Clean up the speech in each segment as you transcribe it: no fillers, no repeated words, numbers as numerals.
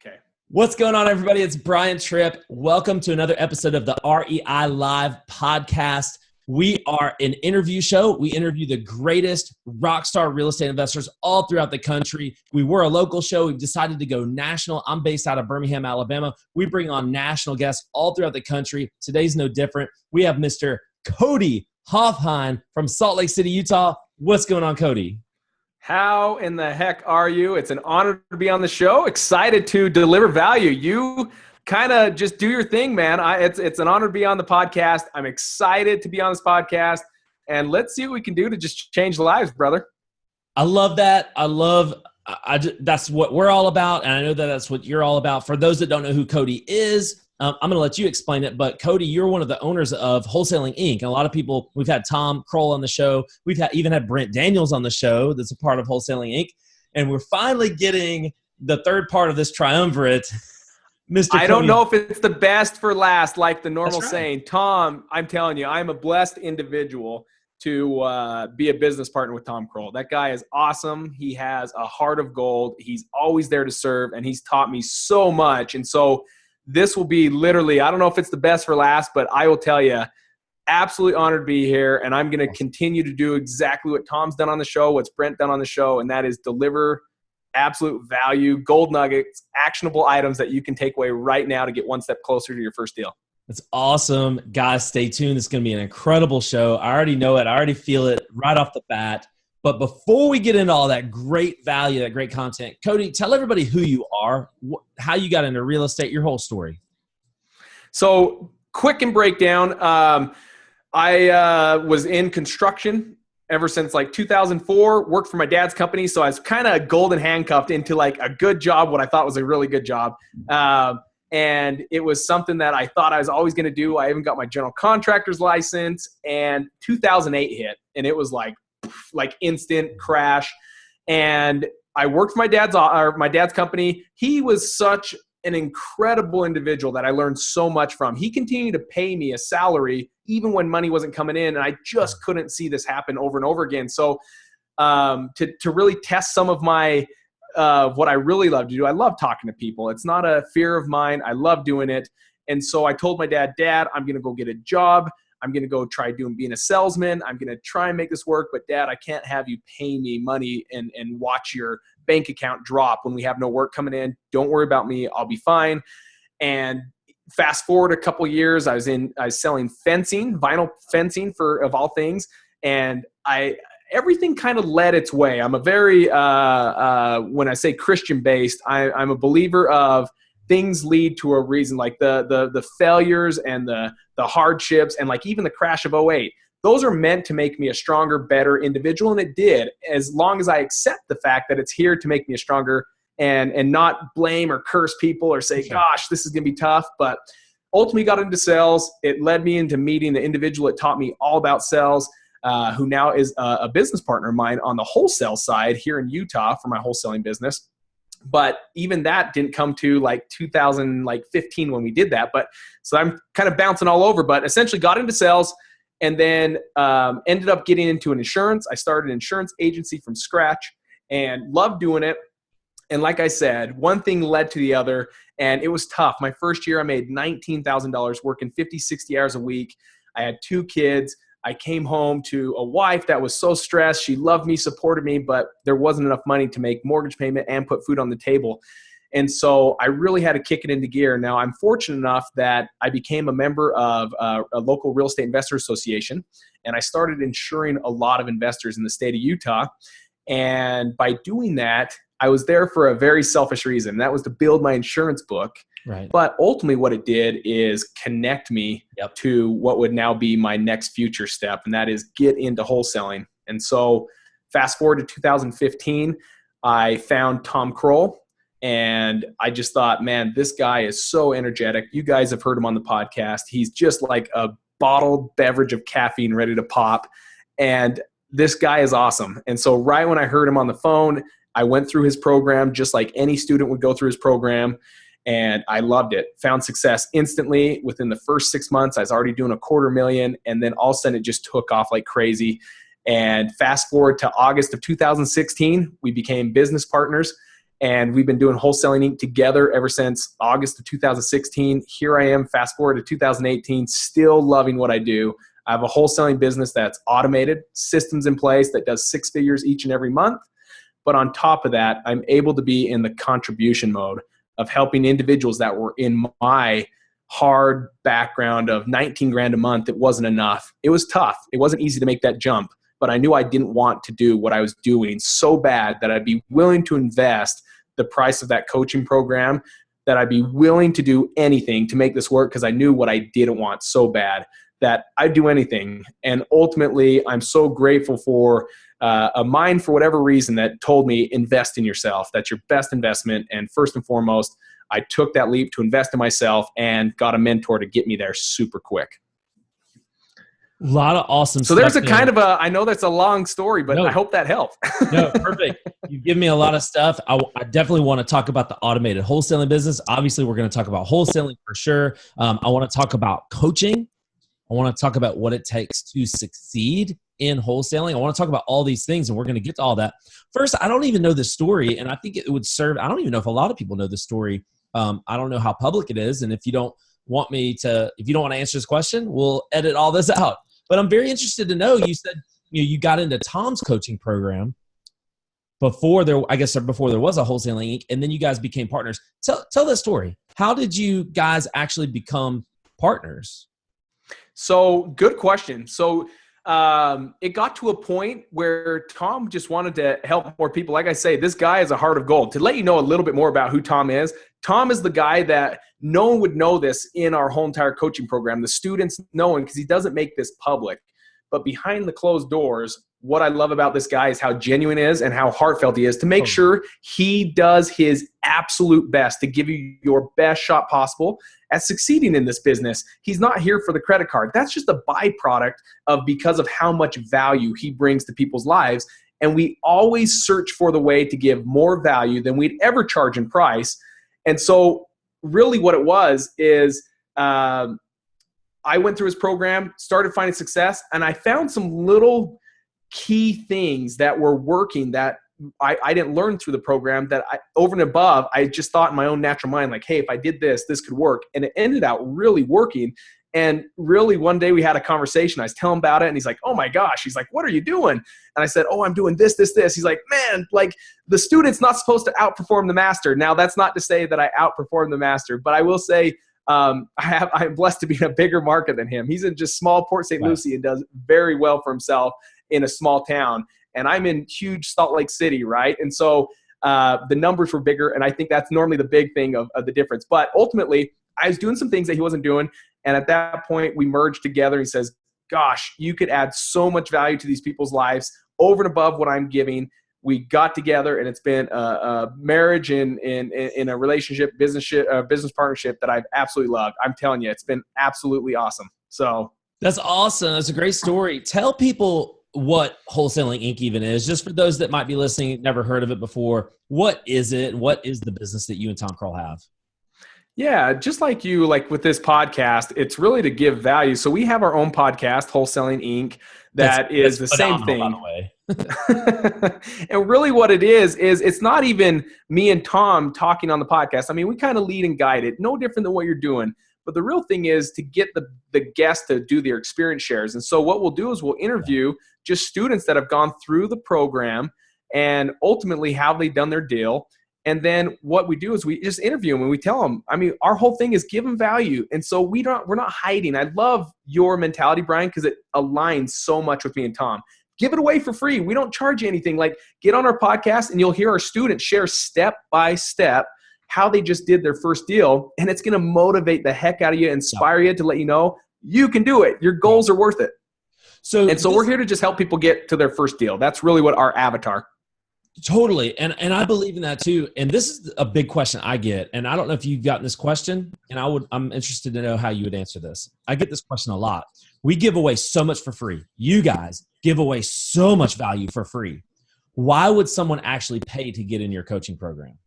Okay. What's going on, everybody? It's Brian Trippe. Welcome to another episode of the REI Live podcast. We are an interview show. We interview the greatest rock star real estate investors all throughout the country. We were a local show. We've decided to go national. I'm based out of Birmingham, Alabama. We bring on national guests all throughout the country. Today's no different. We have Mr. Cody Hofhine from Salt Lake City, Utah. What's going on, Cody? How in the heck are you? It's an honor to be on the show. Excited to deliver value. You kind of just do your thing, man. It's an honor to be on the podcast. I'm excited to be on this podcast, and let's see what we can do to just change lives, brother. I love that. That's what we're all about, and I know that that's what you're all about. For those that don't know who Cody is, I'm going to let you explain it, but Cody, you're one of the owners of Wholesaling Inc. And a lot of people, we've had Tom Kroll on the show. We've even had Brent Daniels on the show that's a part of Wholesaling Inc. And we're finally getting the third part of this triumvirate, Mr. I don't Cody. know if it's the best for last, like the normal That's right. saying. Tom, I'm telling you, I'm a blessed individual to be a business partner with Tom Kroll. That guy is awesome. He has a heart of gold. He's always there to serve, and he's taught me so much. And so this will be literally, I don't know if it's the best for last, but I will tell you, absolutely honored to be here. And I'm going to continue to do exactly what Tom's done on the show, what's Brent done on the show, and that is deliver absolute value, gold nuggets, actionable items that you can take away right now to get one step closer to your first deal. That's awesome. Guys, stay tuned. It's going to be an incredible show. I already know it. I already feel it right off the bat. But before we get into all that great value, that great content, Cody, tell everybody who you are, how you got into real estate, your whole story. So quick and breakdown. I was in construction ever since like 2004, worked for my dad's company. So I was kind of golden handcuffed into like a good job, what I thought was a really good job. And it was something that I thought I was always going to do. I even got my general contractor's license, and 2008 hit, and it was like instant crash. And I worked for my dad's company. He was such an incredible individual that I learned so much from. He continued to pay me a salary even when money wasn't coming in, and I just couldn't see this happen over and over again. So to really test some of my what I really love to do, I love talking to people. It's not a fear of mine. I love doing it. And so I told my dad, I'm going to go get a job. I'm going to go try being a salesman. I'm going to try and make this work. But Dad, I can't have you pay me money and watch your bank account drop when we have no work coming in. Don't worry about me. I'll be fine. And fast forward a couple years, I was selling fencing, vinyl fencing of all things. And everything kind of led its way. I'm a very, when I say Christian based, I'm a believer of things lead to a reason, like the failures and the hardships and like even the crash of '08. Those are meant to make me a stronger, better individual. And it did, as long as I accept the fact that it's here to make me a stronger and not blame or curse people or say, gosh, this is going to be tough. But ultimately got into sales. It led me into meeting the individual that taught me all about sales, who now is a business partner of mine on the wholesale side here in Utah for my wholesaling business. But even that didn't come to like 2015 when we did that. But so I'm kind of bouncing all over, but essentially got into sales and then ended up getting into an insurance. I started an insurance agency from scratch and loved doing it. And like I said, one thing led to the other, and it was tough. My first year, I made $19,000 working 50, 60 hours a week. I had 2 kids. I came home to a wife that was so stressed. She loved me, supported me, but there wasn't enough money to make mortgage payment and put food on the table. And so I really had to kick it into gear. Now, I'm fortunate enough that I became a member of a local real estate investor association, and I started insuring a lot of investors in the state of Utah. And by doing that, I was there for a very selfish reason. That was to build my insurance book. Right. But ultimately what it did is connect me to what would now be my next future step, and that is get into wholesaling. And so fast forward to 2015, I found Tom Kroll, and I just thought, man, this guy is so energetic. You guys have heard him on the podcast. He's just like a bottled beverage of caffeine ready to pop. And this guy is awesome. And so right when I heard him on the phone, I went through his program just like any student would go through his program. And I loved it. Found success instantly. Within the first 6 months, I was already doing $250,000. And then all of a sudden, it just took off like crazy. And fast forward to August of 2016, we became business partners. And we've been doing Wholesaling Inc. together ever since August of 2016. Here I am, fast forward to 2018, still loving what I do. I have a wholesaling business that's automated, systems in place that does 6 figures each and every month. But on top of that, I'm able to be in the contribution mode of helping individuals that were in my hard background of 19 grand a month. It wasn't enough. It was tough. It wasn't easy to make that jump, but I knew I didn't want to do what I was doing so bad that I'd be willing to invest the price of that coaching program, that I'd be willing to do anything to make this work because I knew what I didn't want so bad that I'd do anything. And ultimately, I'm so grateful for a mind, for whatever reason, that told me invest in yourself. That's your best investment. And first and foremost, I took that leap to invest in myself and got a mentor to get me there super quick. A lot of awesome stuff. So there's a kind of I know that's a long story, but I hope that helped. No, perfect. You give me a lot of stuff. I definitely want to talk about the automated wholesaling business. Obviously, we're going to talk about wholesaling for sure. I want to talk about coaching. I want to talk about what it takes to succeed in wholesaling. I want to talk about all these things, and we're going to get to all that. First, I don't even know the story, and I think it would serve. I don't even know if a lot of people know the story. I don't know how public it is, and if you don't want to answer this question, we'll edit all this out. But I'm very interested to know, you said you got into Tom's coaching program before there was a Wholesaling Inc., and then you guys became partners. Tell that story. How did you guys actually become partners? So good question. So it got to a point where Tom just wanted to help more people. Like I say, this guy is a heart of gold. To let you know a little bit more about who Tom is the guy that no one would know this in our whole entire coaching program. The students know him because he doesn't make this public. But behind the closed doors, what I love about this guy is how genuine he is and how heartfelt he is to make sure he does his absolute best to give you your best shot possible at succeeding in this business. He's not here for the credit card. That's just a byproduct because of how much value he brings to people's lives. And we always search for the way to give more value than we'd ever charge in price. And so really what it was is I went through his program, started finding success, and I found some little key things that were working that I didn't learn through the program that over and above, I just thought in my own natural mind, like, hey, if I did this, this could work. And it ended out really working. And really one day we had a conversation. I was telling him about it and he's like, oh my gosh. He's like, what are you doing? And I said, oh, I'm doing this, this, this. He's like, man, like the student's not supposed to outperform the master. Now that's not to say that I outperform the master, but I will say I'm blessed to be in a bigger market than him. He's in just small Port St. Lucie and does very well for himself in a small town. And I'm in huge Salt Lake City, right? And so the numbers were bigger, and I think that's normally the big thing of the difference. But ultimately, I was doing some things that he wasn't doing, and at that point, we merged together. He says, gosh, you could add so much value to these people's lives over and above what I'm giving. We got together, and it's been a marriage in a relationship, business partnership that I've absolutely loved. I'm telling you, it's been absolutely awesome. So that's awesome. That's a great story. Tell people what Wholesaling Inc. even is, just for those that might be listening, never heard of it before. What is it? What is the business that you and Tom Krall have? Yeah, just like you, like with this podcast, it's really to give value. So we have our own podcast, Wholesaling Inc. That's the same thing. By the way. And really what it is it's not even me and Tom talking on the podcast. I mean, we kind of lead and guide it, no different than what you're doing. But the real thing is to get the guests to do their experience shares. And so what we'll do is we'll interview just students that have gone through the program and ultimately how they've done their deal. And then what we do is we just interview them and we tell them, I mean, our whole thing is give them value. And so we're not hiding. I love your mentality, Brian, because it aligns so much with me and Tom. Give it away for free. We don't charge you anything. Like, get on our podcast and you'll hear our students share step by step how they just did their first deal. And it's going to motivate the heck out of you, inspire you to let you know you can do it. Your goals are worth it. So we're here to just help people get to their first deal. That's really what our avatar. Totally. And I believe in that too. And this is a big question I get. And I don't know if you've gotten this question, and I'm interested to know how you would answer this. I get this question a lot. We give away so much for free. You guys give away so much value for free. Why would someone actually pay to get in your coaching program?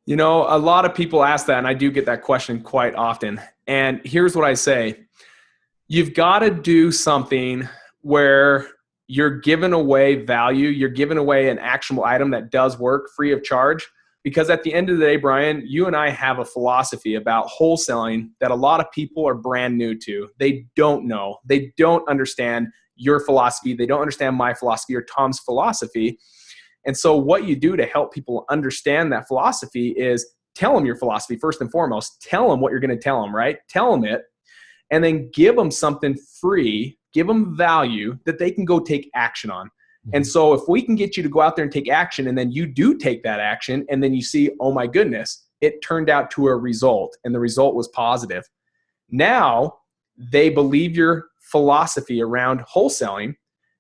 You know, a lot of people ask that, and I do get that question quite often. And here's what I say. You've got to do something where you're giving away value. You're giving away an actionable item that does work free of charge. Because at the end of the day, Brian, you and I have a philosophy about wholesaling that a lot of people are brand new to. They don't know. They don't understand your philosophy. They don't understand my philosophy or Tom's philosophy. And so what you do to help people understand that philosophy is tell them your philosophy first and foremost. Tell them what you're going to tell them, right? Tell them it. And then give them something free, give them value that they can go take action on. And so if we can get you to go out there and take action, and then you do take that action, and then you see, oh my goodness, it turned out to a result, and the result was positive. Now they believe your philosophy around wholesaling,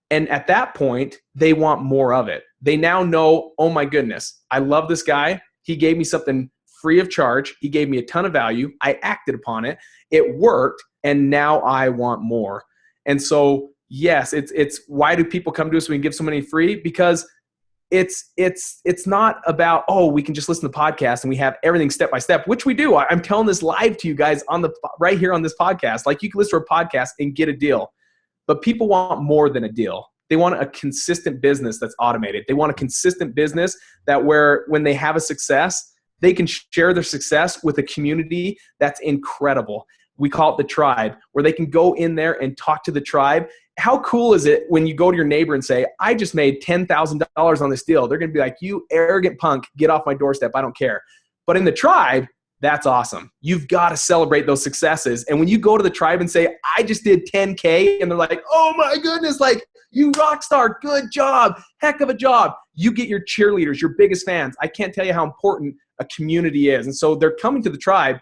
and at that point, they want more of it. They now know, oh my goodness, I love this guy. He gave me something free of charge. He gave me a ton of value. I acted upon it. It worked, and now I want more. And so yes, it's why do people come to us when we give so many free? Because it's not about, oh, we can just listen to the podcast and we have everything step by step, which we do. I'm telling this live to you guys right here on this podcast. Like, you can listen to a podcast and get a deal, but people want more than a deal. They want a consistent business that's automated. They want a consistent business that when they have a success, they can share their success with a community that's incredible. We call it the tribe, where they can go in there and talk to the tribe. How cool is it when you go to your neighbor and say, I just made $10,000 on this deal? They're going to be like, you arrogant punk, get off my doorstep. I don't care. But in the tribe, that's awesome. You've got to celebrate those successes. And when you go to the tribe and say, I just did 10K, and they're like, oh my goodness, like, you rock star, good job, heck of a job. You get your cheerleaders, your biggest fans. I can't tell you how important a community is. And so they're coming to the tribe,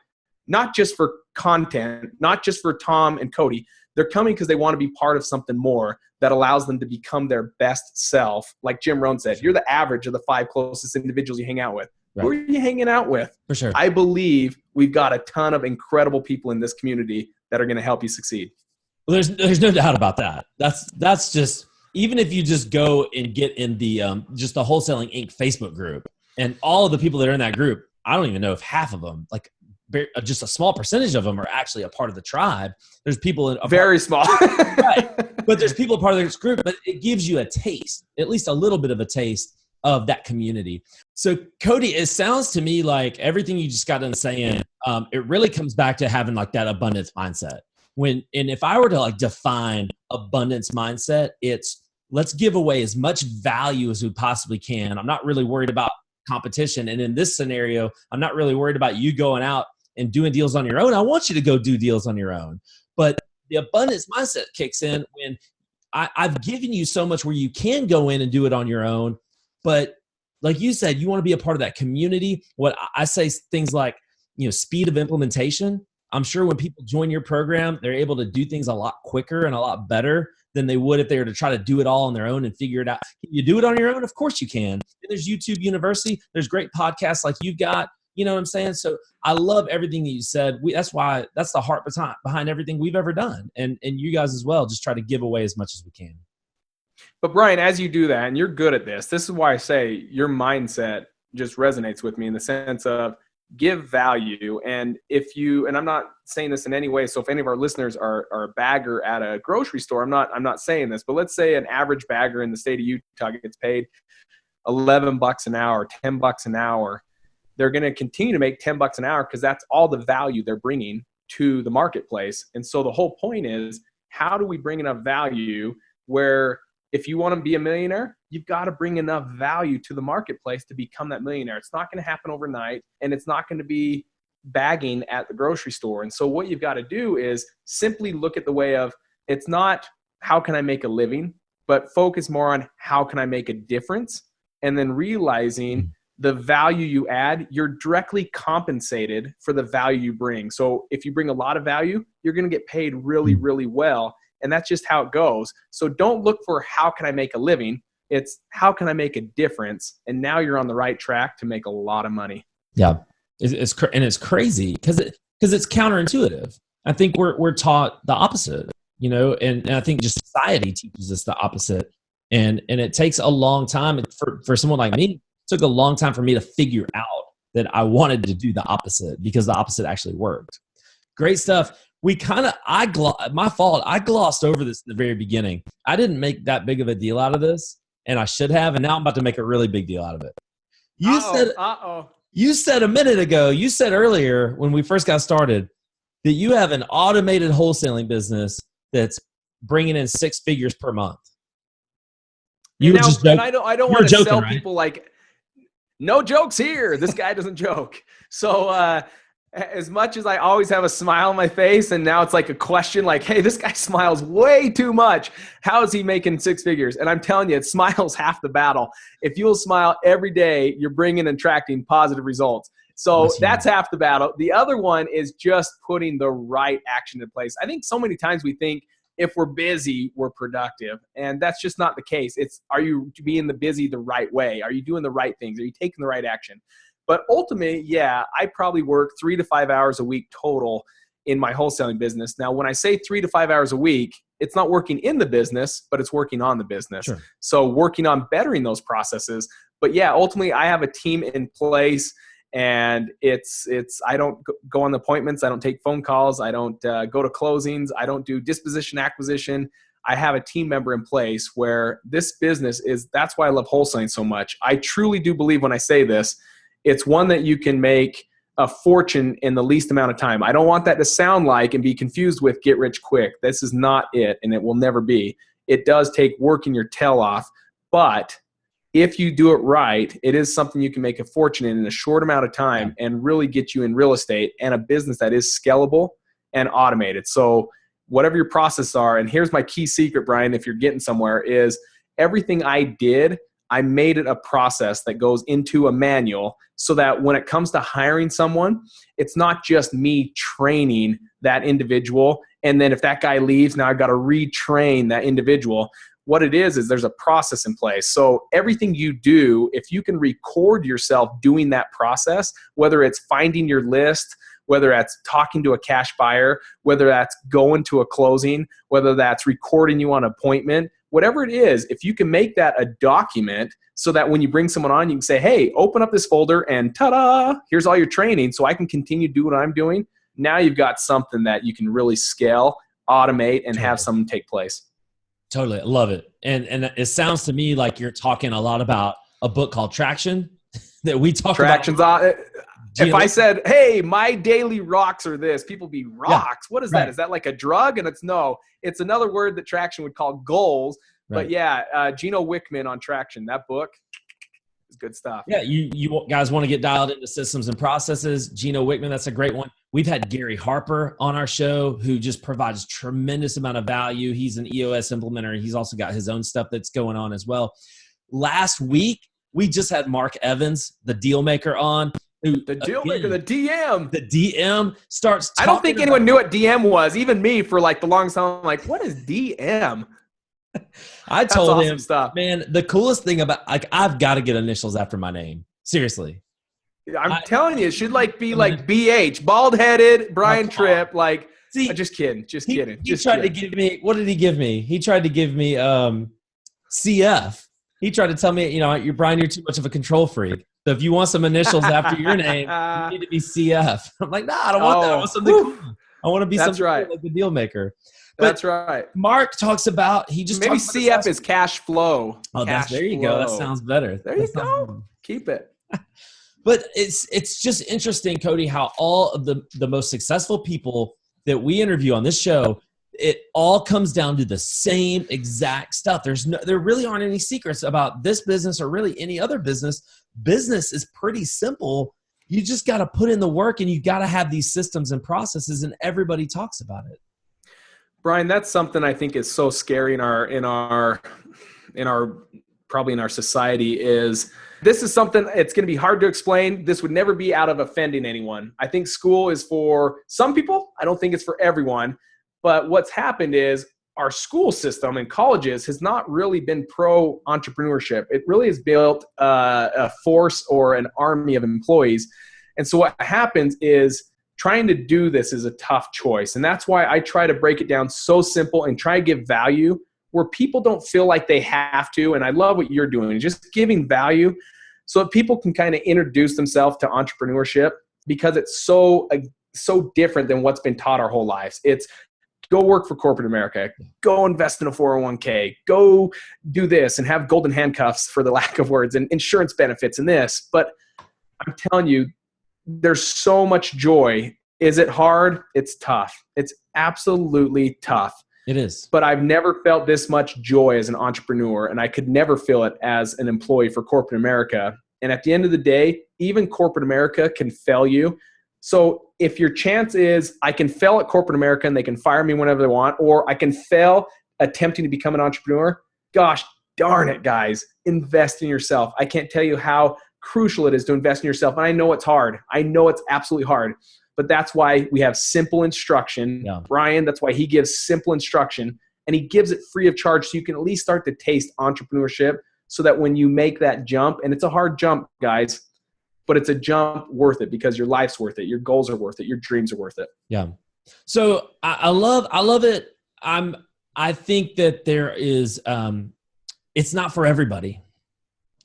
not just for content, not just for Tom and Cody. They're coming because they want to be part of something more that allows them to become their best self. Like Jim Rohn said, you're the average of the 5 closest individuals you hang out with. Right. Who are you hanging out with? For sure. I believe we've got a ton of incredible people in this community that are going to help you succeed. Well, there's no doubt about that. That's just, even if you just go and get in the just the Wholesaling Inc. Facebook group, and all of the people that are in that group, I don't even know if half of them, like just a small percentage of them, are actually a part of the tribe. There's people very small, right? But there's people part of this group. But it gives you a taste, at least a little bit of a taste of that community. So Cody, it sounds to me like everything you just got done saying, it really comes back to having like that abundance mindset. And if I were to like define abundance mindset, it's let's give away as much value as we possibly can. I'm not really worried about competition. And in this scenario, I'm not really worried about you going out and doing deals on your own. I want you to go do deals on your own. But the abundance mindset kicks in when I've given you so much where you can go in and do it on your own. But like you said, you want to be a part of that community. What I say, things like, speed of implementation. I'm sure when people join your program, they're able to do things a lot quicker and a lot better than they would if they were to try to do it all on their own and figure it out. Can you do it on your own? Of course you can. And there's YouTube University. There's great podcasts like you've got. You know what I'm saying? So I love everything that you said. That's the heart behind everything we've ever done. And you guys as well, just try to give away as much as we can. But Brian, as you do that, and you're good at this is why I say your mindset just resonates with me in the sense of give value. And and I'm not saying this in any way, so if any of our listeners are a bagger at a grocery store, I'm not saying this, but let's say an average bagger in the state of Utah gets paid $11 an hour, $10 an hour. They're going to continue to make $10 an hour because that's all the value they're bringing to the marketplace. And so the whole point is, how do we bring enough value where if you want to be a millionaire, you've got to bring enough value to the marketplace to become that millionaire. It's not going to happen overnight, and it's not going to be bagging at the grocery store. And so what you've got to do is simply look at the way of, it's not how can I make a living, but focus more on how can I make a difference, and then realizing the value you add, you're directly compensated for the value you bring. So if you bring a lot of value, you're going to get paid really, really well. And that's just how it goes. So don't look for how can I make a living. It's how can I make a difference? And now you're on the right track to make a lot of money. Yeah. It's crazy because it's counterintuitive. I think we're taught the opposite, and I think just society teaches us the opposite. And it takes a long time for someone like me. It took a long time for me to figure out that I wanted to do the opposite because the opposite actually worked. Great stuff. my fault. I glossed over this in the very beginning. I didn't make that big of a deal out of this, and I should have. And now I'm about to make a really big deal out of it. You said a minute ago, you said earlier when we first got started that you have an automated wholesaling business that's bringing in 6 figures per month. I don't want to sell people like, no jokes here. This guy doesn't joke. So as much as I always have a smile on my face, and now it's like a question like, hey, this guy smiles way too much. How is he making 6 figures? And I'm telling you, smile's half the battle. If you'll smile every day, you're bringing and attracting positive results. So that's half the battle. The other one is just putting the right action in place. I think so many times we think if we're busy, we're productive. And that's just not the case. Are you being busy the right way? Are you doing the right things? Are you taking the right action? But ultimately, yeah, I probably work 3 to 5 hours a week total in my wholesaling business. Now, when I say 3 to 5 hours a week, it's not working in the business, but it's working on the business. Sure. So working on bettering those processes. But yeah, ultimately, I have a team in place, and I don't go on appointments. I don't take phone calls. I don't go to closings. I don't do disposition acquisition. I have a team member in place where this business that's why I love wholesaling so much. I truly do believe when I say this, it's one that you can make a fortune in the least amount of time. I don't want that to sound like and be confused with get rich quick. This is not it, and it will never be. It does take working your tail off, but if you do it right, it is something you can make a fortune in a short amount of time and really get you in real estate and a business that is scalable and automated. So whatever your processes are, and here's my key secret, Brian, if you're getting somewhere, is everything I did, I made it a process that goes into a manual so that when it comes to hiring someone, it's not just me training that individual. And then if that guy leaves, now I've got to retrain that individual. What it is there's a process in place. So everything you do, if you can record yourself doing that process, whether it's finding your list, whether that's talking to a cash buyer, whether that's going to a closing, whether that's recording you on an appointment, whatever it is, if you can make that a document so that when you bring someone on, you can say, hey, open up this folder and ta-da, here's all your training so I can continue to do what I'm doing. Now you've got something that you can really scale, automate, and have something take place. Totally. I love it. And it sounds to me like you're talking a lot about a book called Traction that we talk Traction's about. If I said, hey, my daily rocks are this, people be rocks. Yeah, what is that? Is that like a drug? And it's another word that Traction would call goals. Right. But yeah, Gino Wickman on Traction, that book is good stuff. Yeah, you guys want to get dialed into systems and processes. Gino Wickman, that's a great one. We've had Gary Harper on our show who just provides tremendous amount of value. He's an EOS implementer. He's also got his own stuff that's going on as well. Last week, we just had Mark Evans, the deal maker, on. The deal maker, the DM. The DM starts talking. I don't think anyone knew what DM was. Even me, for like the longest time, I'm like, what is DM? I told awesome him, stuff. Man, the coolest thing about, like, I've got to get initials after my name. Seriously. I'm telling you, it should be like BH, bald-headed, Brian Trippe. Like, see, just kidding. He tried to give me, what did he give me? He tried to give me CF. He tried to tell me, you're Brian, you're too much of a control freak. So if you want some initials after your name, you need to be CF. I'm like, nah, I don't want that. I want something cool. I want to be something cool like the deal maker. But that's right. Mark talks about, maybe CF is cash flow. Oh, there you go. That sounds better. There you go. Keep it. But it's just interesting, Cody, how all of the most successful people that we interview on this show, it all comes down to the same exact stuff. There really aren't any secrets about this business or really any other business. Business is pretty simple. You just got to put in the work, and you got to have these systems and processes, and everybody talks about it. Brian, that's something I think is so scary in our probably in our society. Is this is something, it's going to be hard to explain. This would never be out of offending anyone. I think school is for some people. I don't think it's for everyone. But what's happened is our school system and colleges has not really been pro-entrepreneurship. It really has built a force or an army of employees. And so what happens is trying to do this is a tough choice. And that's why I try to break it down so simple and try to give value where people don't feel like they have to. And I love what you're doing, just giving value so that people can kind of introduce themselves to entrepreneurship, because it's so so different than what's been taught our whole lives. It's go work for corporate America, go invest in a 401k, go do this and have golden handcuffs, for the lack of words, and insurance benefits and this. But I'm telling you, there's so much joy. Is it hard? It's tough. It's absolutely tough. It is. But I've never felt this much joy as an entrepreneur, and I could never feel it as an employee for corporate America. And at the end of the day, even corporate America can fail you. So if your chance is I can fail at corporate America and they can fire me whenever they want, or I can fail attempting to become an entrepreneur, gosh darn it, guys, invest in yourself. I can't tell you how crucial it is to invest in yourself. And I know it's hard. I know it's absolutely hard. But that's why we have simple instruction. Yeah. Brian, that's why he gives simple instruction, and he gives it free of charge so you can at least start to taste entrepreneurship, so that when you make that jump, and it's a hard jump, guys, but it's a jump worth it because your life's worth it. Your goals are worth it. Your dreams are worth it. Yeah. So I love it. I think that there is, it's not for everybody.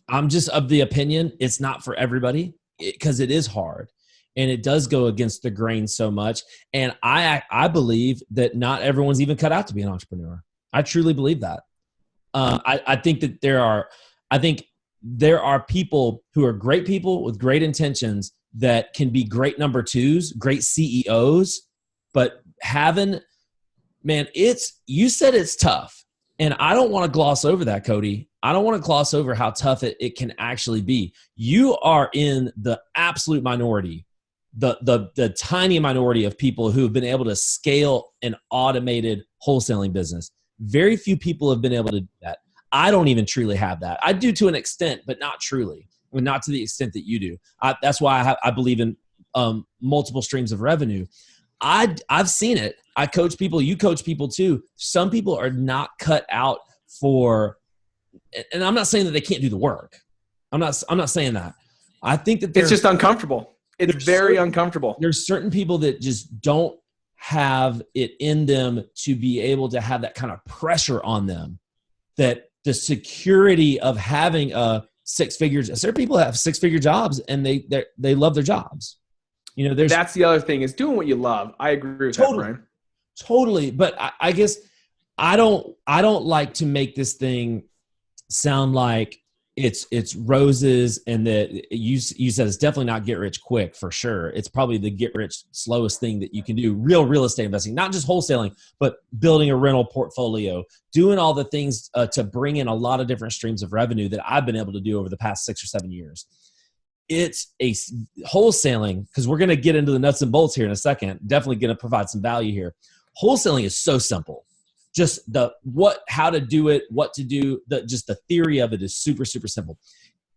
I'm just of the opinion it's not for everybody because it is hard. And it does go against the grain so much. And I believe that not everyone's even cut out to be an entrepreneur. I truly believe that. I think that there are people who are great people with great intentions that can be great number twos, great CEOs, but you said it's tough. And I don't want to gloss over that, Cody. I don't want to gloss over how tough it can actually be. You are in the absolute minority, the tiny minority of people who have been able to scale an automated wholesaling business. Very few people have been able to do that. I don't even truly have that. I do to an extent, but not truly. I mean, not to the extent that you do. That's why I believe in multiple streams of revenue. I've seen it. I coach people. You coach people too. Some people are not cut out for, and I'm not saying that they can't do the work. I'm not saying that. I think that it's just uncomfortable. It's very uncomfortable. There's certain people that just don't have it in them to be able to have that kind of pressure on them, that the security of having certain people have 6-figure jobs and they love their jobs. You know, that's the other thing is doing what you love. I agree with that, Brian. Totally. But I guess I don't like to make this thing sound like it's roses and that you said it's definitely not get rich quick for sure. It's probably the get rich slowest thing that you can do. Real estate investing, not just wholesaling, but building a rental portfolio, doing all the things to bring in a lot of different streams of revenue that I've been able to do over the past 6 or 7 years. It's a wholesaling, because we're going to get into the nuts and bolts here in a second. Definitely going to provide some value here. Wholesaling is so simple. Just how to do it, what to do, just the theory of it is super, super simple.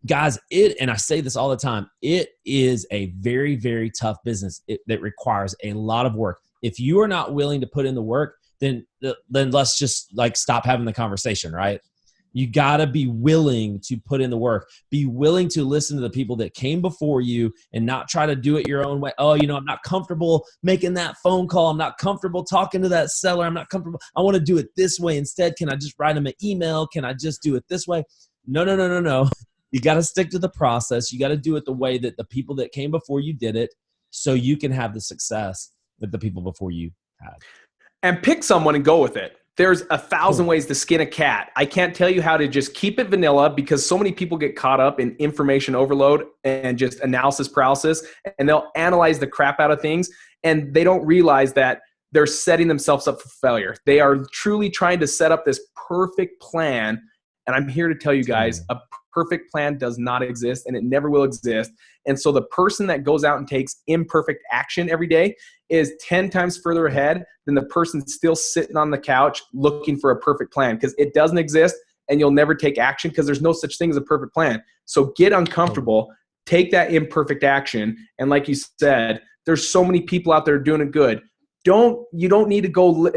Guys, and I say this all the time, it is a very, very tough business that requires a lot of work. If you are not willing to put in the work, then let's just stop having the conversation, right? You got to be willing to put in the work. Be willing to listen to the people that came before you and not try to do it your own way. Oh, I'm not comfortable making that phone call. I'm not comfortable talking to that seller. I'm not comfortable. I want to do it this way instead. Can I just write them an email? Can I just do it this way? No. You got to stick to the process. You got to do it the way that the people that came before you did it, so you can have the success that the people before you had. And pick someone and go with it. There's 1,000 ways to skin a cat. I can't tell you how to just keep it vanilla, because so many people get caught up in information overload and just analysis paralysis, and they'll analyze the crap out of things, and they don't realize that they're setting themselves up for failure. They are truly trying to set up this perfect plan. And I'm here to tell you guys, a perfect plan does not exist, and it never will exist. And so the person that goes out and takes imperfect action every day is 10 times further ahead than the person still sitting on the couch looking for a perfect plan, because it doesn't exist, and you'll never take action because there's no such thing as a perfect plan. So get uncomfortable, take that imperfect action. And like you said, there's so many people out there doing it good. You don't need to go.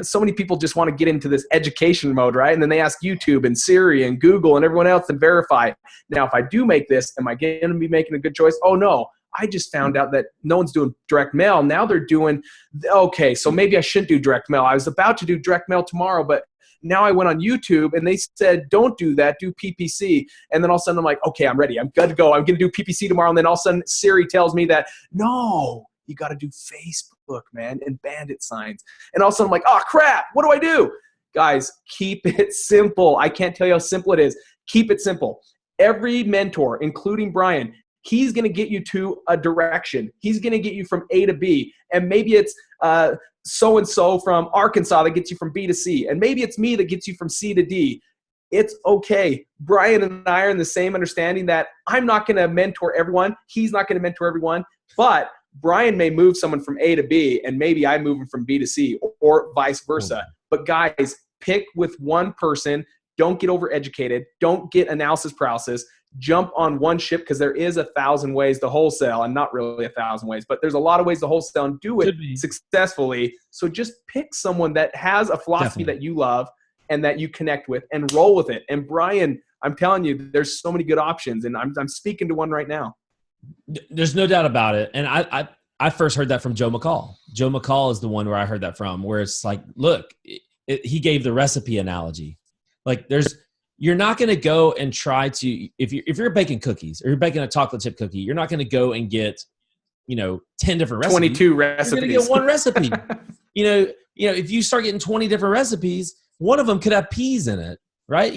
So many people just want to get into this education mode, right? And then they ask YouTube and Siri and Google and everyone else to verify. Now, if I do make this, am I going to be making a good choice? Oh no, I just found out that no one's doing direct mail. Now they're doing, okay, so maybe I shouldn't do direct mail. I was about to do direct mail tomorrow, but now I went on YouTube and they said, don't do that, do PPC. And then all of a sudden I'm like, okay, I'm ready. I'm good to go. I'm going to do PPC tomorrow. And then all of a sudden Siri tells me that, no, You got to do Facebook, man, and bandit signs. And all of a sudden I'm like, oh, crap, what do I do? Guys, keep it simple. I can't tell you how simple it is. Keep it simple. Every mentor, including Brian, he's going to get you to a direction. He's going to get you from A to B. And maybe it's so-and-so from Arkansas that gets you from B to C. And maybe it's me that gets you from C to D. It's okay. Brian and I are in the same understanding that I'm not going to mentor everyone. He's not going to mentor everyone. But Brian may move someone from A to B, and maybe I move him from B to C, or vice versa. But guys, pick with one person. Don't get overeducated. Don't get analysis paralysis. Jump on one ship, because there is 1,000 ways to wholesale, and not really 1,000 ways, but there's a lot of ways to wholesale and do it successfully. So just pick someone that has a philosophy that you love and that you connect with, and roll with it. And Brian, I'm telling you, there's so many good options, and I'm speaking to one right now. There's no doubt about it. And I first heard that from Joe McCall. Joe McCall is the one where I heard that from, where it's like, look, he gave the recipe analogy. Like, you're not going to go and try to, if you're baking cookies or you're baking a chocolate chip cookie, you're not going to go and get, 10 different recipes. 22 recipes. You're going to get one recipe. If you start getting 20 different recipes, one of them could have peas in it, right?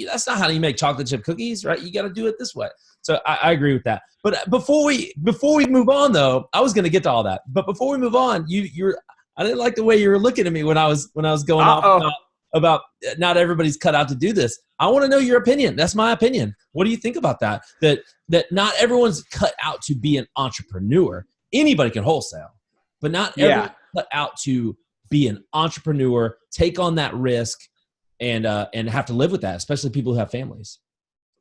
That's not how you make chocolate chip cookies, right? You got to do it this way. So I agree with that. But before we move on, though, I was going to get to all that. But before we move on, I didn't like the way you were looking at me when I was going off about not everybody's cut out to do this. I want to know your opinion. That's my opinion. What do you think about that? That not everyone's cut out to be an entrepreneur. Anybody can wholesale, but not everyone's cut out to be an entrepreneur, take on that risk, and have to live with that, especially people who have families.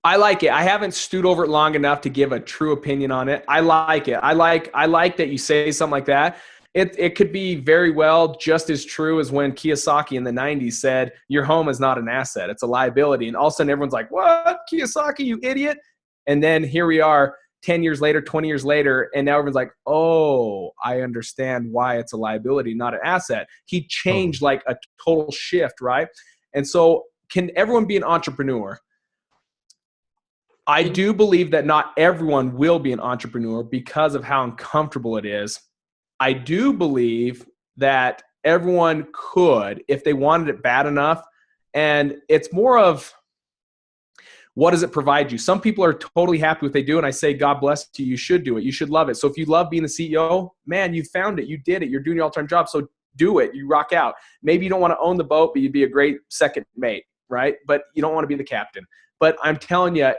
I like it. I haven't stewed over it long enough to give a true opinion on it. I like it. I like that you say something like that. It could be very well just as true as when Kiyosaki in the 90s said, your home is not an asset, it's a liability. And all of a sudden everyone's like, what? Kiyosaki, you idiot. And then here we are 10 years later, 20 years later, and now everyone's like, oh, I understand why it's a liability, not an asset. He changed like a total shift, right? And so can everyone be an entrepreneur? I do believe that not everyone will be an entrepreneur because of how uncomfortable it is. I do believe that everyone could if they wanted it bad enough. And it's more of, what does it provide you? Some people are totally happy with what they do, and I say, God bless you. You should do it. You should love it. So if you love being the CEO, man, you found it. You did it. You're doing your all-time job. So do it. You rock out. Maybe you don't want to own the boat, but you'd be a great second mate, right? But you don't want to be the captain. But I'm telling you,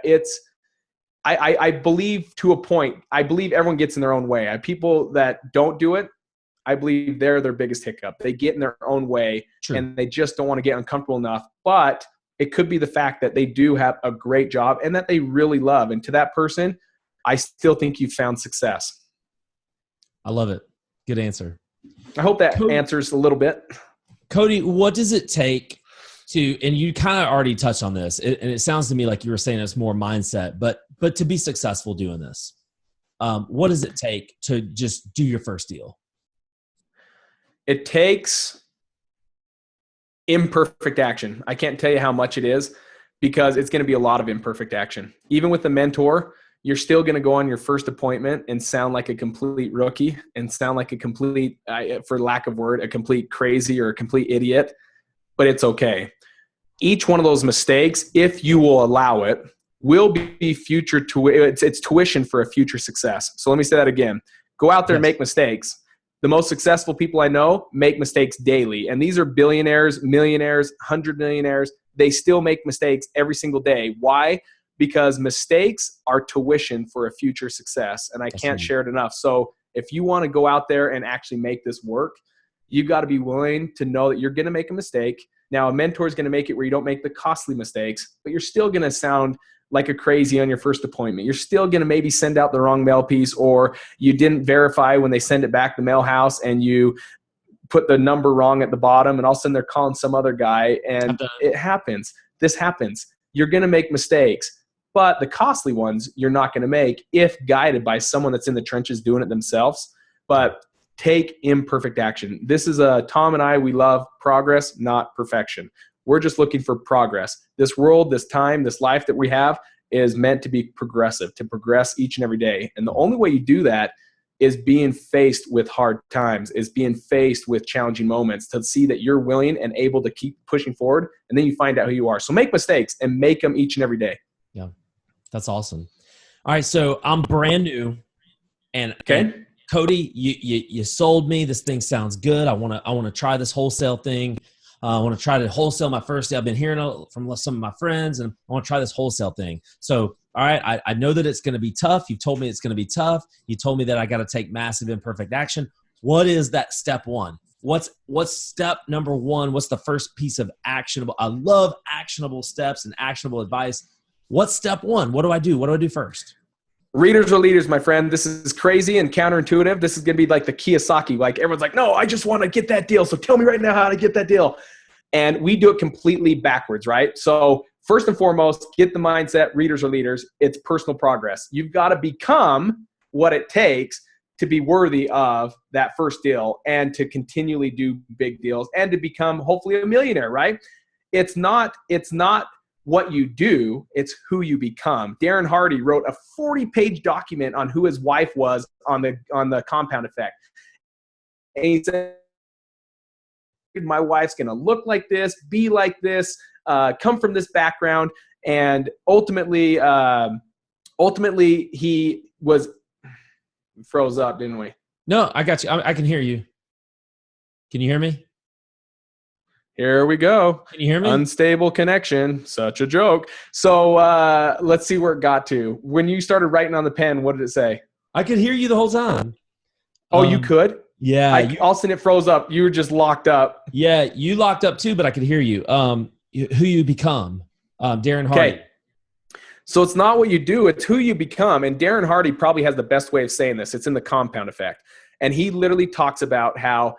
I believe to a point, I believe everyone gets in their own way. People that don't do it, I believe they're their biggest hiccup. They get in their own way, and they just don't want to get uncomfortable enough. But it could be the fact that they do have a great job and that they really love. And to that person, I still think you've found success. I love it. Good answer. I hope that answers a little bit. Cody, what does it take to, and you kind of already touched on this, and it sounds to me like you were saying it's more mindset, but to be successful doing this, what does it take to just do your first deal? It takes imperfect action. I can't tell you how much it is, because it's going to be a lot of imperfect action. Even with a mentor, you're still going to go on your first appointment and sound like a complete rookie and sound like a complete, for lack of word, a complete crazy or a complete idiot, but it's okay. Each one of those mistakes, if you will allow it, will be future it's tuition for a future success. So let me say that again. Go out there and make mistakes. The most successful people I know make mistakes daily. And these are billionaires, millionaires, 100 millionaires. They still make mistakes every single day. Why? Because mistakes are tuition for a future success. And I can't share it enough. So if you want to go out there and actually make this work, you've got to be willing to know that you're going to make a mistake. Now, a mentor is going to make it where you don't make the costly mistakes, but you're still going to sound like a crazy on your first appointment. You're still going to maybe send out the wrong mail piece, or you didn't verify when they send it back to the mail house and you put the number wrong at the bottom, and all of a sudden they're calling some other guy, and it happens. This happens. You're going to make mistakes, but the costly ones you're not going to make if guided by someone that's in the trenches doing it themselves. But take imperfect action. This is Tom and I, we love progress, not perfection. We're just looking for progress. This world, this time, this life that we have is meant to be progressive, to progress each and every day. And the only way you do that is being faced with hard times, is being faced with challenging moments, to see that you're willing and able to keep pushing forward. And then you find out who you are. So make mistakes and make them each and every day. Yeah, that's awesome. All right, so I'm brand new, and Cody, you sold me. This thing sounds good. I want to try this wholesale thing. I want to try to wholesale my first day. I've been hearing from some of my friends, and I want to try this wholesale thing. So, all right, I know that it's going to be tough. You've told me it's going to be tough. You told me that I got to take massive imperfect action. What is that step one? What's step number one? What's the first piece of actionable? I love actionable steps and actionable advice. What's step one? What do I do? What do I do first? Readers are leaders, my friend. This is crazy and counterintuitive. This is going to be like the Kiyosaki. Like everyone's like, no, I just want to get that deal. So tell me right now how to get that deal. And we do it completely backwards, right? So first and foremost, get the mindset, readers are leaders. It's personal progress. You've got to become what it takes to be worthy of that first deal and to continually do big deals and to become hopefully a millionaire, right? It's not what you do, it's who you become. Darren Hardy wrote a 40-page document on who his wife was on the compound effect. And he said, my wife's going to look like this, be like this, come from this background. And ultimately he was froze up, didn't we? No, I got you. I can hear you. Can you hear me? Here we go. Can you hear me? Unstable connection. Such a joke. So let's see where it got to. When you started writing on the pen, what did it say? I could hear you the whole time. Oh, you could? Yeah. All of a sudden it froze up. You were just locked up. Yeah, you locked up too, but I could hear you. Who you become. Darren Hardy. Okay. So it's not what you do, it's who you become. And Darren Hardy probably has the best way of saying this. It's in the compound effect. And he literally talks about how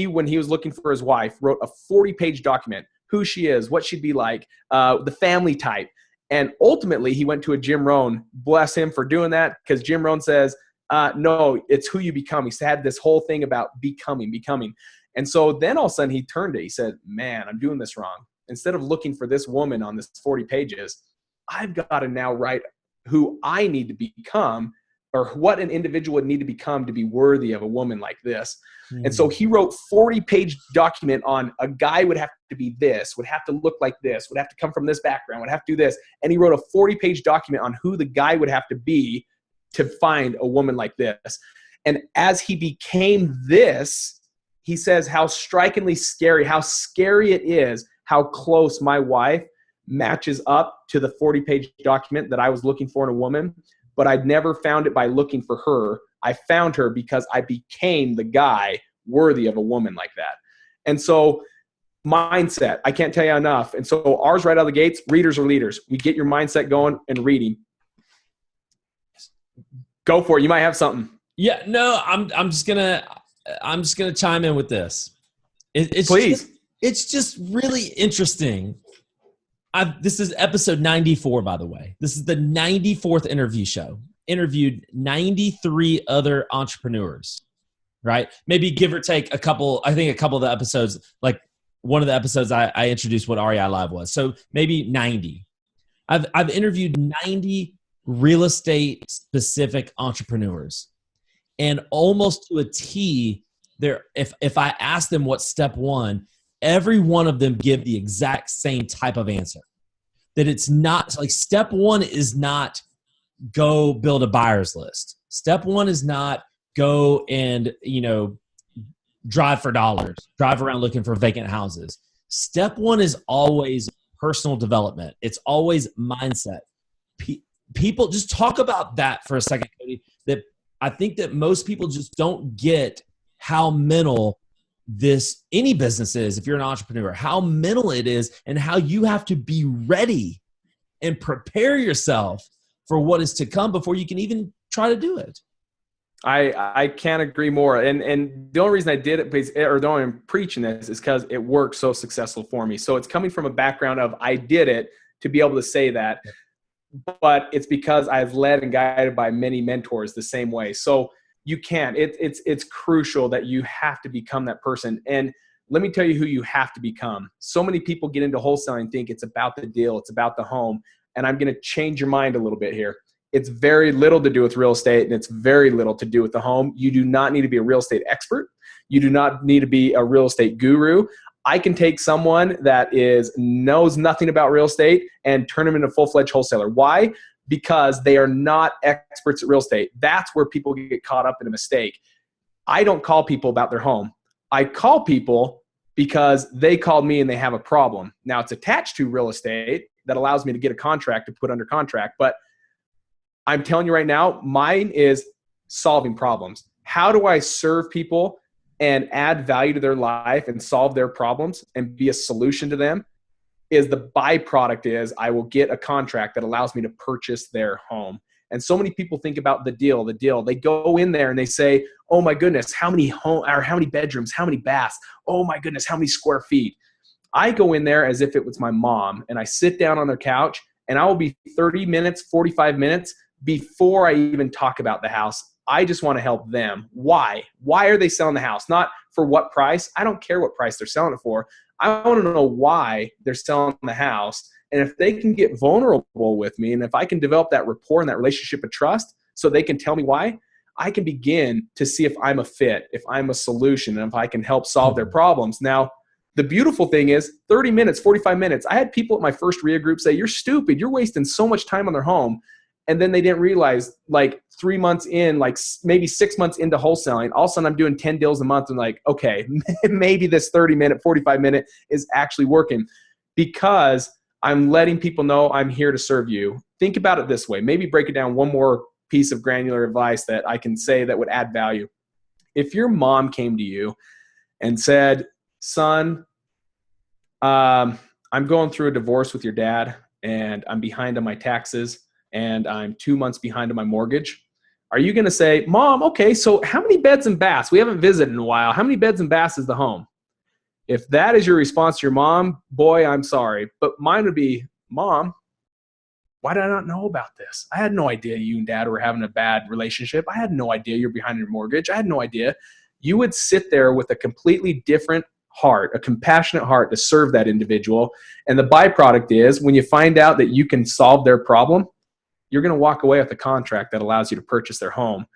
when he was looking for his wife, wrote a 40-page document, who she is, what she'd be like, the family type. And ultimately, he went to a Jim Rohn, bless him for doing that, because Jim Rohn says, no, it's who you become. He had this whole thing about becoming. And so then all of a sudden he turned it. He said, man, I'm doing this wrong. Instead of looking for this woman on this 40 pages, I've got to now write who I need to become, or what an individual would need to become to be worthy of a woman like this. And so he wrote 40-page document on a guy would have to be this, would have to look like this, would have to come from this background, would have to do this. And he wrote a 40-page document on who the guy would have to be to find a woman like this. And as he became this, he says how strikingly scary, how scary it is, how close my wife matches up to the 40-page document that I was looking for in a woman. But I'd never found it by looking for her. I found her because I became the guy worthy of a woman like that. And so mindset, I can't tell you enough. And so ours right out of the gates, readers are leaders. We get your mindset going and reading. Go for it. You might have something. Yeah, no, I'm just gonna chime in with this. Please. It's just really interesting. This is episode 94, by the way. This is the 94th interview show. Interviewed 93 other entrepreneurs, right? Maybe give or take a couple. I think a couple of the episodes, like one of the episodes I introduced what REI Live was. So maybe 90. I've interviewed 90 real estate specific entrepreneurs, and almost to a T, if I ask them what's step one, every one of them give the exact same type of answer. That it's not like step one is not go build a buyer's list. Step one is not go and, drive for dollars, drive around looking for vacant houses. Step one is always personal development. It's always mindset. People just talk about that for a second, Cody, that I think that most people just don't get how mental any business is. If you're an entrepreneur, how mental it is and how you have to be ready and prepare yourself for what is to come before you can even try to do it. I can't agree more. And the only reason I did it, or the only reason I'm preaching this, is because it worked so successful for me. So it's coming from a background of I did it to be able to say that, but it's because I've led and guided by many mentors the same way. So you can. It's crucial that you have to become that person. And let me tell you who you have to become. So many people get into wholesaling and think it's about the deal, it's about the home. And I'm going to change your mind a little bit here. It's very little to do with real estate, and it's very little to do with the home. You do not need to be a real estate expert. You do not need to be a real estate guru. I can take someone that knows nothing about real estate and turn them into a full-fledged wholesaler. Why? Because they are not experts at real estate. That's where people get caught up in a mistake. I don't call people about their home. I call people because they called me and they have a problem. Now, it's attached to real estate that allows me to get a contract to put under contract, but I'm telling you right now, mine is solving problems. How do I serve people and add value to their life and solve their problems and be a solution to them? Is the byproduct is I will get a contract that allows me to purchase their home. And so many people think about the deal. They go in there and they say, oh my goodness, how many bedrooms, how many baths? Oh my goodness, how many square feet? I go in there as if it was my mom, and I sit down on their couch, and I will be 30 minutes, 45 minutes before I even talk about the house. I just want to help them. Why? Why are they selling the house? Not for what price. I don't care what price they're selling it for. I want to know why they're selling the house. And if they can get vulnerable with me, and if I can develop that rapport and that relationship of trust so they can tell me why, I can begin to see if I'm a fit, if I'm a solution, and if I can help solve their problems. Now, the beautiful thing is 30 minutes, 45 minutes. I had people at my first RIA group say, you're stupid. You're wasting so much time on their home. And then they didn't realize, like 3 months in, like maybe 6 months into wholesaling, all of a sudden I'm doing 10 deals a month and like, okay, maybe this 30-minute, 45-minute is actually working because I'm letting people know I'm here to serve you. Think about it this way. Maybe break it down one more piece of granular advice that I can say that would add value. If your mom came to you and said, son, I'm going through a divorce with your dad and I'm behind on my taxes and I'm 2 months behind on my mortgage. Are you going to say, Mom, okay, so how many beds and baths? We haven't visited in a while. How many beds and baths is the home? If that is your response to your mom, boy, I'm sorry. But mine would be, Mom, why did I not know about this? I had no idea you and Dad were having a bad relationship. I had no idea you're behind your mortgage. I had no idea. You would sit there with a completely different heart, a compassionate heart to serve that individual. And the byproduct is when you find out that you can solve their problem, you're going to walk away with a contract that allows you to purchase their home.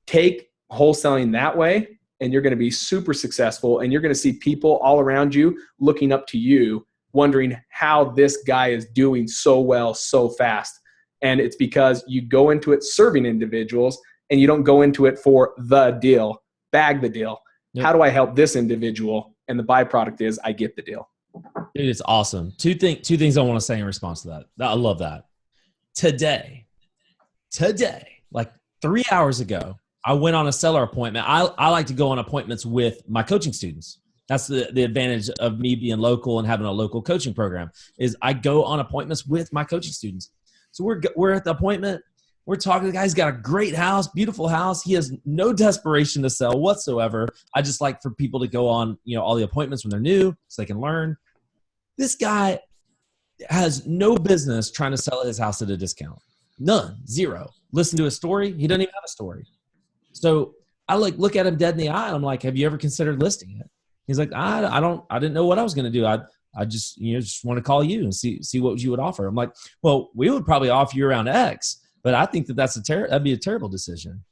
Take wholesaling that way, and you're going to be super successful, and you're going to see people all around you looking up to you, wondering how this guy is doing so well, so fast. And it's because you go into it serving individuals, and you don't go into it for the deal, bag the deal. Yep. How do I help this individual? And the byproduct is I get the deal. Dude, it's awesome. Two things I want to say in response to that. I love that. Today, like 3 hours ago, I went on a seller appointment. I like to go on appointments with my coaching students. That's the advantage of me being local and having a local coaching program is I go on appointments with my coaching students. So we're at the appointment. We're talking to the guy. He's got a great house, beautiful house. He has no desperation to sell whatsoever. I just like for people to go on, all the appointments when they're new so they can learn. This guy has no business trying to sell his house at a discount. None, zero. Listen to his story. He doesn't even have a story. So I look at him dead in the eye. And I'm like, have you ever considered listing it? He's like, I didn't know what I was going to do. I just, just want to call you and see what you would offer. I'm like, well, we would probably offer you around X, but I think that'd be a terrible decision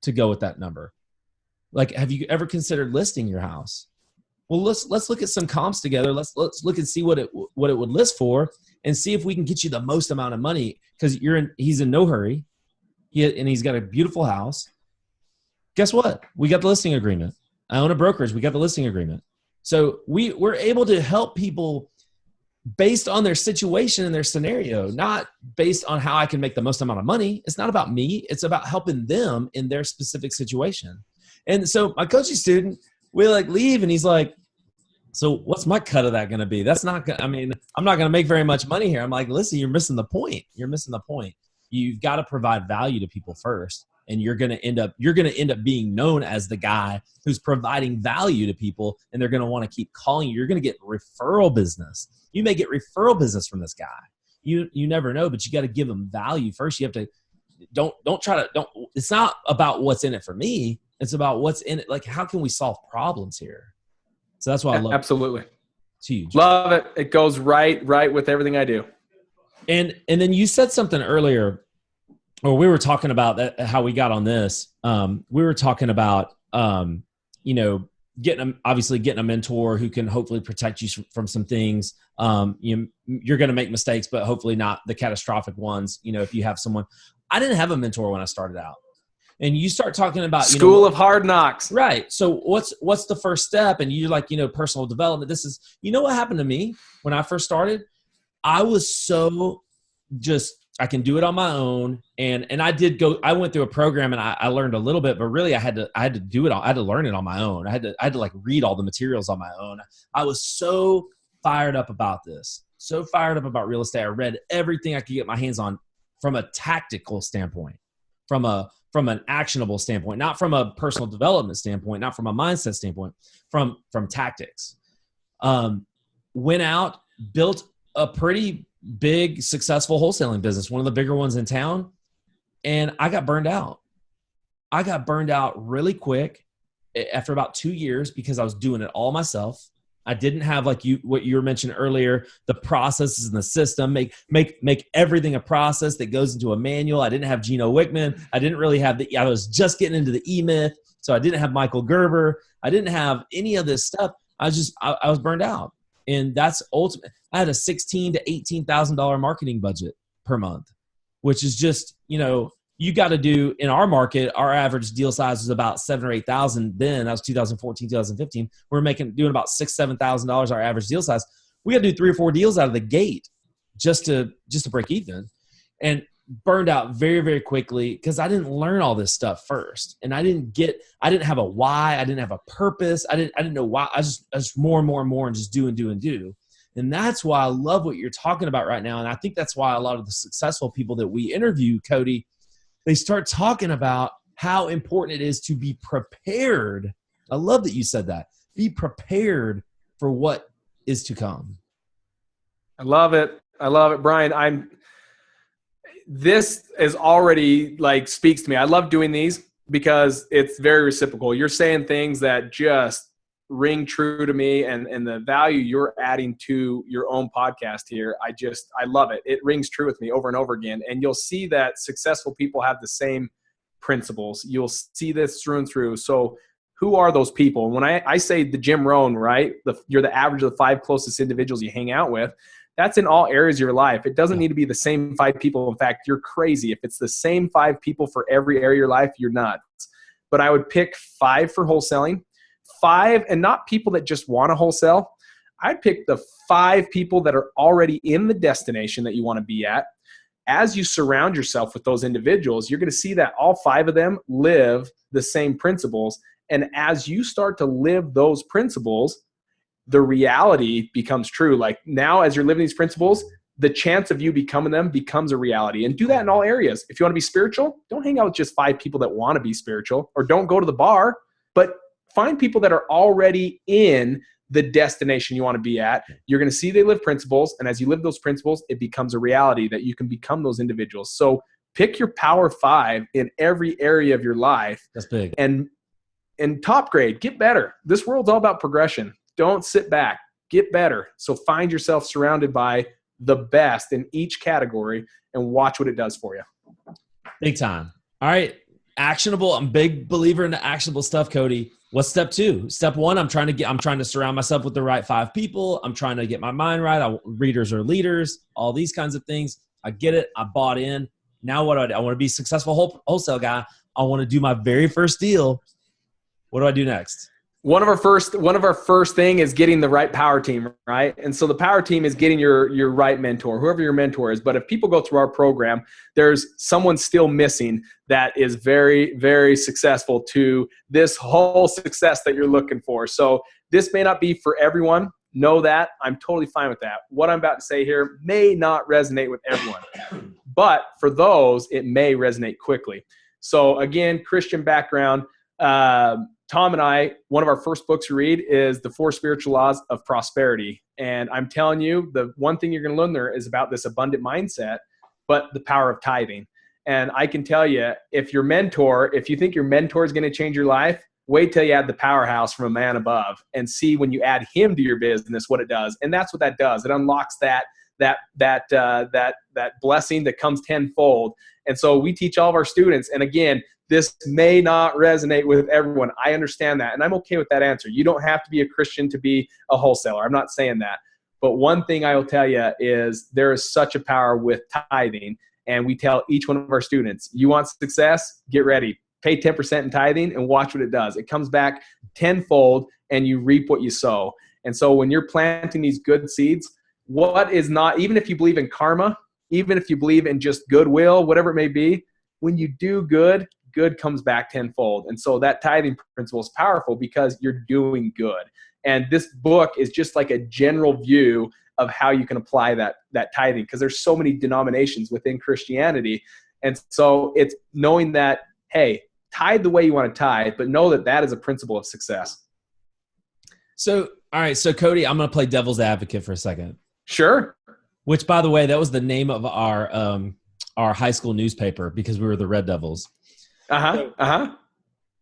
to go with that number. Like, have you ever considered listing your house? Well, let's look at some comps together. Let's look and see what it would list for and see if we can get you the most amount of money because he's in no hurry. And he's got a beautiful house. Guess what? We got the listing agreement. I own a brokerage. We got the listing agreement. So we're able to help people based on their situation and their scenario, not based on how I can make the most amount of money. It's not about me. It's about helping them in their specific situation. And so my coaching student, we leave and he's like, so what's my cut of that going to be? That's not, I'm not going to make very much money here. I'm like, listen, you're missing the point. You've got to provide value to people first. And you're going to end up being known as the guy who's providing value to people. And they're going to want to keep calling you. You're going to get referral business. You may get referral business from this guy. You never know, but you got to give them value first. You have to, don't it's not about what's in it for me. It's about what's in it. Like, how can we solve problems here? So that's why I love it. Absolutely. It's huge. Love it. It goes right with everything I do. And then you said something earlier or we were talking about that, how we got on this. We were talking about, getting a mentor who can hopefully protect you from some things. You're going to make mistakes, but hopefully not the catastrophic ones. If you have someone, I didn't have a mentor when I started out, and you start talking about School of hard knocks. Right. So what's the first step? And you're like, personal development. This is, what happened to me when I first started? I was so I can do it on my own. And I went through a program and I learned a little bit, but really I had to do it. I had to learn it on my own. I had to like read all the materials on my own. I was so fired up about this, so fired up about real estate. I read everything I could get my hands on from a tactical standpoint, from an actionable standpoint, not from a personal development standpoint, not from a mindset standpoint, from tactics. Went out, built a pretty big, successful wholesaling business, one of the bigger ones in town. And I got burned out. I got burned out really quick after about 2 years because I was doing it all myself. I didn't have what you were mentioning earlier, the processes in the system, make everything a process that goes into a manual. I didn't have Gino Wickman. I didn't really have I was just getting into the E-Myth. So I didn't have Michael Gerber. I didn't have any of this stuff. I was burned out. And that's ultimate. I had a $16,000 to $18,000 marketing budget per month, which is just, you got to do in our market. Our average deal size was about $7,000 or $8,000. Then that was 2014, 2015. We're doing about $6,000, $7,000 our average deal size. We got to do 3 or 4 deals out of the gate just to break even, and burned out very, very quickly because I didn't learn all this stuff first, and I didn't have a why. I didn't have a purpose. I didn't know why. I just more and more and more and just do and do and do. And that's why I love what you're talking about right now. And I think that's why a lot of the successful people that we interview, Cody, they start talking about how important it is to be prepared. I love that you said that. Be prepared for what is to come. I love it. Brian. This is already speaks to me. I love doing these because it's very reciprocal. You're saying things that just ring true to me, and the value you're adding to your own podcast here. I love it. It rings true with me over and over again. And you'll see that successful people have the same principles. You'll see this through and through. So who are those people? When I say the Jim Rohn, right? You're the average of the 5 closest individuals you hang out with. That's in all areas of your life. It doesn't need to be the same 5 people. In fact, you're crazy. If it's the same 5 people for every area of your life, you're nuts. But I would pick 5 for wholesaling. 5, and not people that just want to wholesale. I'd pick the 5 people that are already in the destination that you want to be at. As you surround yourself with those individuals, you're going to see that all 5 of them live the same principles. And as you start to live those principles, the reality becomes true. Like now, as you're living these principles, the chance of you becoming them becomes a reality. And do that in all areas. If you want to be spiritual, don't hang out with just 5 people that want to be spiritual, or don't go to the bar, but find people that are already in the destination you want to be at. You're going to see they live principles. And as you live those principles, it becomes a reality that you can become those individuals. So pick your power 5 in every area of your life. That's big. And top grade, get better. This world's all about progression. Don't sit back, get better. So find yourself surrounded by the best in each category and watch what it does for you. Big time. All right. Actionable. I'm a big believer in the actionable stuff, Cody. What's step 2? Step 1, I'm trying to surround myself with the right 5 people. I'm trying to get my mind right. Readers are leaders, all these kinds of things. I get it. I bought in. Now what do I do? I want to be a successful wholesale guy. I want to do my very first deal. What do I do next? One of our first thing is getting the right power team, right? And so the power team is getting your right mentor, whoever your mentor is. But if people go through our program, there's someone still missing that is very, very successful to this whole success that you're looking for. So this may not be for everyone. Know that. I'm totally fine with that. What I'm about to say here may not resonate with everyone, but for those, it may resonate quickly. So again, Christian background. Tom and I, one of our first books we read is The 4 Spiritual Laws of Prosperity. And I'm telling you, the one thing you're going to learn there is about this abundant mindset, but the power of tithing. And I can tell you, if you think your mentor is going to change your life, wait till you add the powerhouse from a man above and see when you add him to your business, what it does. And that's what that does. It unlocks that that blessing that comes tenfold. And so we teach all of our students. And again, this may not resonate with everyone. I understand that. And I'm okay with that answer. You don't have to be a Christian to be a wholesaler. I'm not saying that. But one thing I will tell you is there is such a power with tithing. And we tell each one of our students, you want success? Get ready. Pay 10% in tithing and watch what it does. It comes back tenfold and you reap what you sow. And so when you're planting these good seeds, what is not, even if you believe in karma, even if you believe in just goodwill, whatever it may be, when you do good, good comes back tenfold. And so that tithing principle is powerful because you're doing good. And this book is just like a general view of how you can apply that tithing, because there's so many denominations within Christianity. And so it's knowing that, hey, tithe the way you want to tithe, but know that that is a principle of success. So, all right. So Cody, I'm going to play devil's advocate for a second. Sure. Which, by the way, that was the name of our high school newspaper because we were the Red Devils.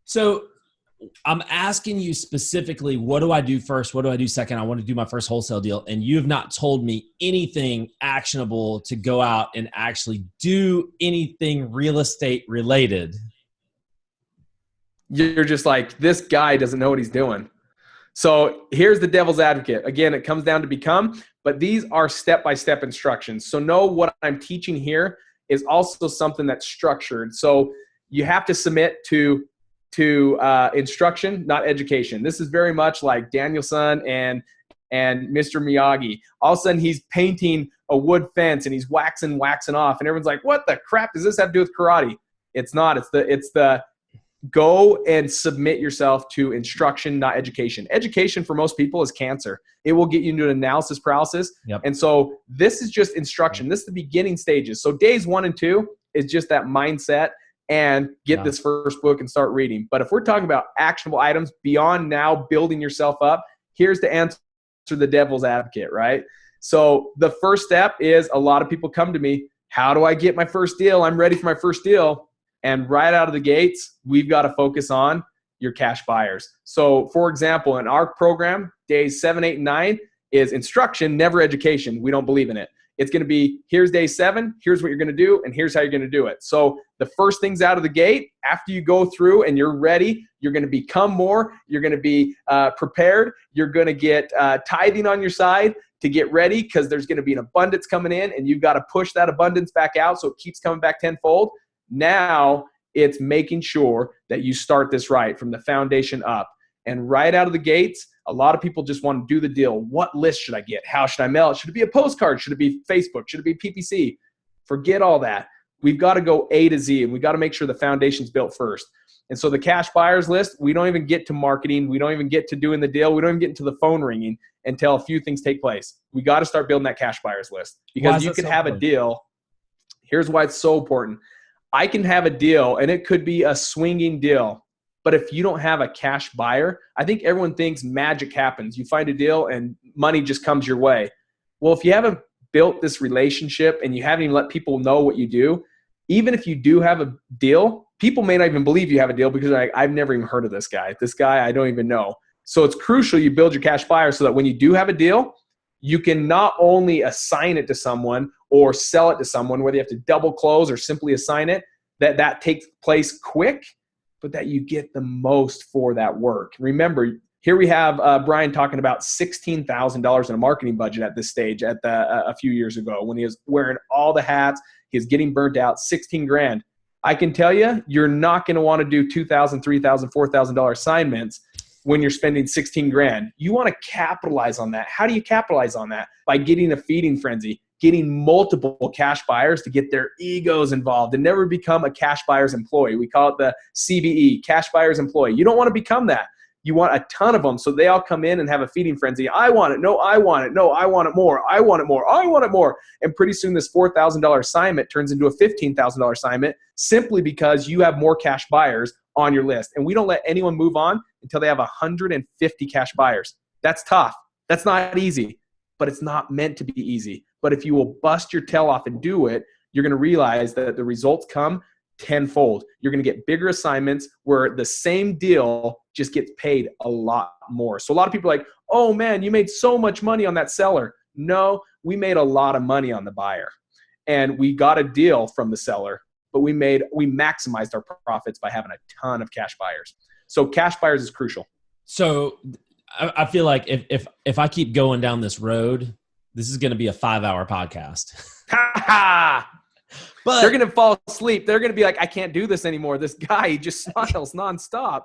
So I'm asking you specifically, what do I do first? What do I do second? I want to do my first wholesale deal. And you have not told me anything actionable to go out and actually do anything real estate related. You're just like, this guy doesn't know what he's doing. So here's the devil's advocate. Again, it comes down to become, but these are step-by-step instructions. So know what I'm teaching here is also something that's structured. So you have to submit to instruction, not education. This is very much like Danielson and Mr. Miyagi. All of a sudden he's painting a wood fence and he's waxing off. And everyone's like, what the crap does this have to do with karate? It's not. It's the go and submit yourself to instruction, not education. Education for most people is cancer. It will get you into analysis paralysis. Yep. And so this is just instruction. This is the beginning stages. So days 1 and 2 is just that mindset and get this first book and start reading. But if we're talking about actionable items beyond now building yourself up, here's the answer to the devil's advocate, right? So the first step is a lot of people come to me, how do I get my first deal? I'm ready for my first deal. And right out of the gates, we've got to focus on your cash buyers. So for example, in our program, days 7, 8, and 9 is instruction, never education. We don't believe in it. It's going to be, here's day 7, here's what you're going to do, and here's how you're going to do it. So the first things out of the gate, after you go through and you're ready, you're going to become more, you're going to be prepared, you're going to get tithing on your side to get ready because there's going to be an abundance coming in and you've got to push that abundance back out so it keeps coming back tenfold. Now it's making sure that you start this right from the foundation up. And right out of the gates, a lot of people just want to do the deal. What list should I get? How should I mail it? Should it be a postcard? Should it be Facebook? Should it be PPC? Forget all that. We've got to go A to Z, and we've got to make sure the foundation's built first. And so the cash buyers list, we don't even get to marketing. We don't even get to doing the deal. We don't even get into the phone ringing until a few things take place. We got to start building that cash buyers list because you can have a deal. Here's why it's so important. I can have a deal, and it could be a swinging deal. But if you don't have a cash buyer, I think everyone thinks magic happens. You find a deal and money just comes your way. Well, if you haven't built this relationship and you haven't even let people know what you do, even if you do have a deal, people may not even believe you have a deal because they're like, I've never even heard of this guy. This guy, I don't even know. So it's crucial you build your cash buyer so that when you do have a deal, you can not only assign it to someone or sell it to someone, whether you have to double close or simply assign it, that takes place quick, but that you get the most for that work. Remember, here we have Brian talking about $16,000 in a marketing budget at this stage a few years ago when he was wearing all the hats. He was getting burnt out, 16 grand. I can tell you, you're not going to want to do $2,000, $3,000, $4,000 assignments when you're spending 16 grand. You want to capitalize on that. How do you capitalize on that? By getting a feeding frenzy, getting multiple cash buyers to get their egos involved and never become a cash buyer's employee. We call it the CBE, cash buyer's employee. You don't want to become that. You want a ton of them so they all come in and have a feeding frenzy. I want it. No, I want it. No, I want it more. I want it more. I want it more. And pretty soon this $4,000 assignment turns into a $15,000 assignment simply because you have more cash buyers on your list. And we don't let anyone move on until they have 150 cash buyers. That's tough. That's not easy, but it's not meant to be easy. But if you will bust your tail off and do it, you're going to realize that the results come tenfold. You're going to get bigger assignments where the same deal just gets paid a lot more. So a lot of people are like, oh man, you made so much money on that seller. No, we made a lot of money on the buyer, and we got a deal from the seller, but we maximized our profits by having a ton of cash buyers. So cash buyers is crucial. So I feel like if I keep going down this road, this is going to be a 5-hour podcast. But they're going to fall asleep. They're going to be like, I can't do this anymore. This guy, he just smiles nonstop.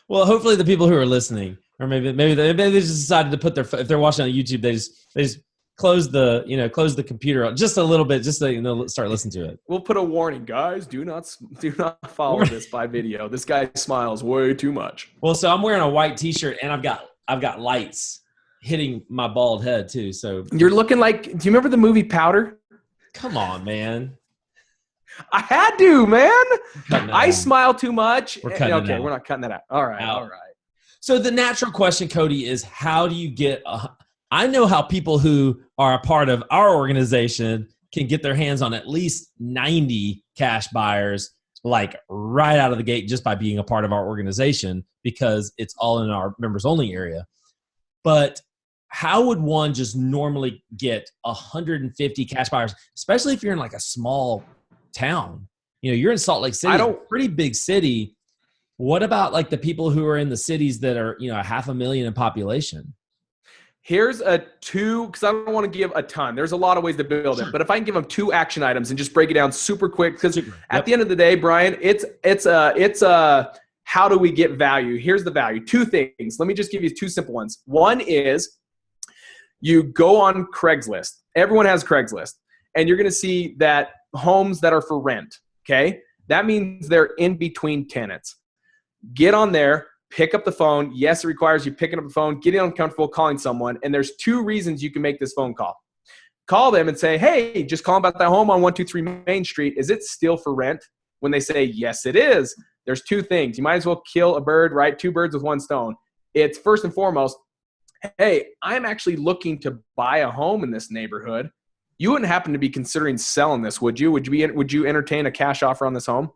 Well, hopefully the people who are listening, or maybe they just decided to put if they're watching on YouTube, they just close the computer just a little bit, just so start listening to it. We'll put a warning, guys. Do not follow this by video. This guy smiles way too much. Well, so I'm wearing a white T-shirt, and I've got lights hitting my bald head too. So you're looking like. Do you remember the movie Powder? Come on, man. I had to, man. I smile too much. We're not cutting that out. All right. So the natural question, Cody, is how do you get I know how people who are a part of our organization can get their hands on at least 90 cash buyers, like right out of the gate, just by being a part of our organization, because it's all in our members only area. But how would one just normally get 150 cash buyers, especially if you're in like a small town? You're in Salt Lake City, a pretty big city. What about like the people who are in the cities that are, 500,000 in population? Here's because I don't want to give a ton. There's a lot of ways to build it, but if I can give them 2 action items and just break it down super quick, because at the end of the day, Brian, it's how do we get value? Here's the value. 2 things. Let me just give you 2 simple ones. One is you go on Craigslist. Everyone has Craigslist, and you're going to see that homes that are for rent. Okay, that means they're in between tenants. Get on there. Pick up the phone. Yes, it requires you picking up the phone, getting uncomfortable, calling someone. And there's 2 reasons you can make this phone call. Call them and say, hey, just calling about that home on 123 Main Street. Is it still for rent? When they say, yes, it is, there's 2 things. You might as well kill a bird, right? 2 birds with 1 stone. It's first and foremost, hey, I'm actually looking to buy a home in this neighborhood. You wouldn't happen to be considering selling this, would you? Would you entertain a cash offer on this home?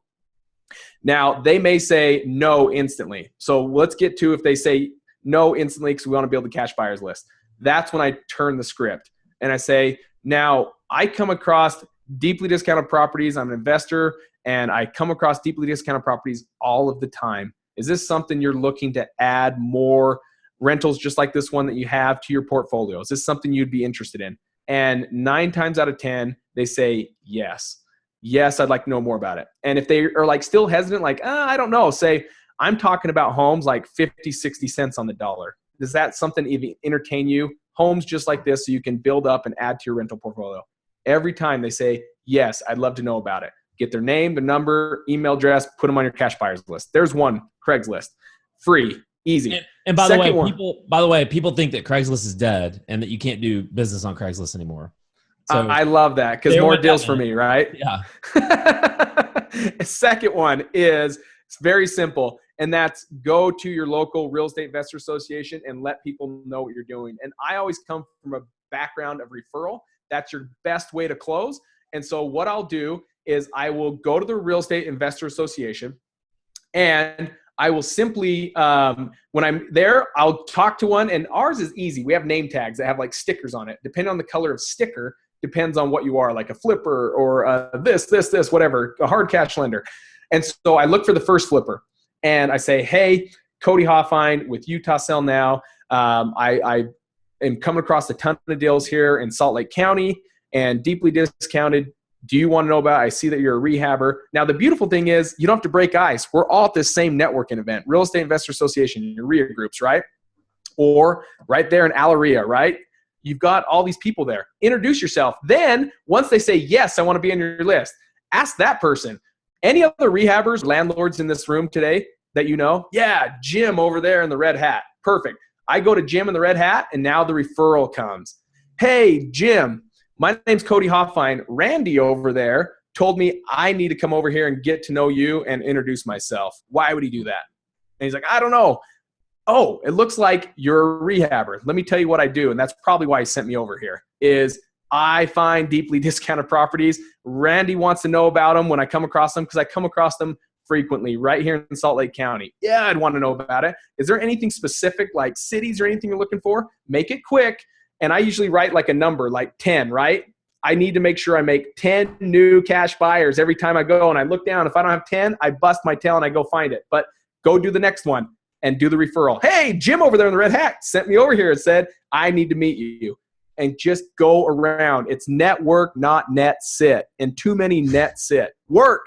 Now, they may say no instantly. So let's get to if they say no instantly because we want to build the cash buyers list. That's when I turn the script and I say, now I come across deeply discounted properties. I'm an investor and I come across deeply discounted properties all of the time. Is this something you're looking to add more rentals just like this one that you have to your portfolio? Is this something you'd be interested in? And 9 times out of 10, they say yes. Yes, I'd like to know more about it. And if they are like still hesitant, like, I don't know, say, I'm talking about homes like 50, 60 cents on the dollar. Does that something even entertain you? Homes just like this so you can build up and add to your rental portfolio. Every time they say, yes, I'd love to know about it. Get their name, their number, email address, put them on your cash buyers list. There's one, Craigslist. Free, easy. And by the way, people think that Craigslist is dead and that you can't do business on Craigslist anymore. So I love that because more deals for me, right? Yeah. Second one is it's very simple, and that's go to your local real estate investor association and let people know what you're doing. And I always come from a background of referral. That's your best way to close. And so what I'll do is I will go to the real estate investor association and I will simply, when I'm there, I'll talk to one, and ours is easy. We have name tags that have like stickers on it. Depending on the color of sticker, depends on what you are, like a flipper or this, whatever, a hard cash lender. And so I look for the first flipper and I say, hey, Cody Hofhine with Utah Sell Now. I am coming across a ton of deals here in Salt Lake County and deeply discounted. Do you want to know about it? I see that you're a rehabber. Now, the beautiful thing is you don't have to break ice. We're all at this same networking event, Real Estate Investor Association, your RIA groups, right? Or right there in Alaria, right? You've got all these people there. Introduce yourself. Then once they say, yes, I want to be on your list, ask that person. Any other rehabbers, landlords in this room today that you know? Yeah, Jim over there in the red hat. Perfect. I go to Jim in the red hat, and now the referral comes. Hey, Jim, my name's Cody Hofhine. Randy over there told me I need to come over here and get to know you and introduce myself. Why would he do that? And he's like, I don't know. Oh, it looks like you're a rehabber. Let me tell you what I do. And that's probably why he sent me over here is I find deeply discounted properties. Randy wants to know about them when I come across them because I come across them frequently right here in Salt Lake County. Yeah, I'd want to know about it. Is there anything specific like cities or anything you're looking for? Make it quick. And I usually write like a number, like 10, right? I need to make sure I make 10 new cash buyers every time I go. And I look down. If I don't have 10, I bust my tail and I go find it. But go do the next one and do the referral. Hey, Jim over there in the red hat sent me over here and said, I need to meet you. And just go around. It's network, not net sit. And too many net sit. Work.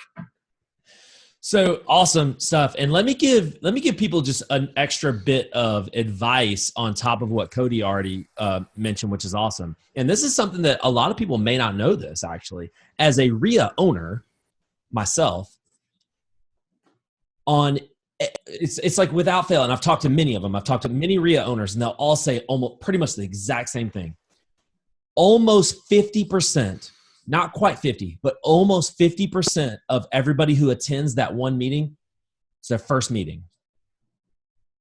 So awesome stuff. And let me give people just an extra bit of advice on top of what Cody already mentioned, which is awesome. And this is something that a lot of people may not know this actually. As a RIA owner, myself, it's like without fail, and I've talked to many of them. I've talked to many RIA owners, and they'll all say almost pretty much the exact same thing. Almost 50%. Not quite 50, but almost 50% of everybody who attends that one meeting, it's their first meeting.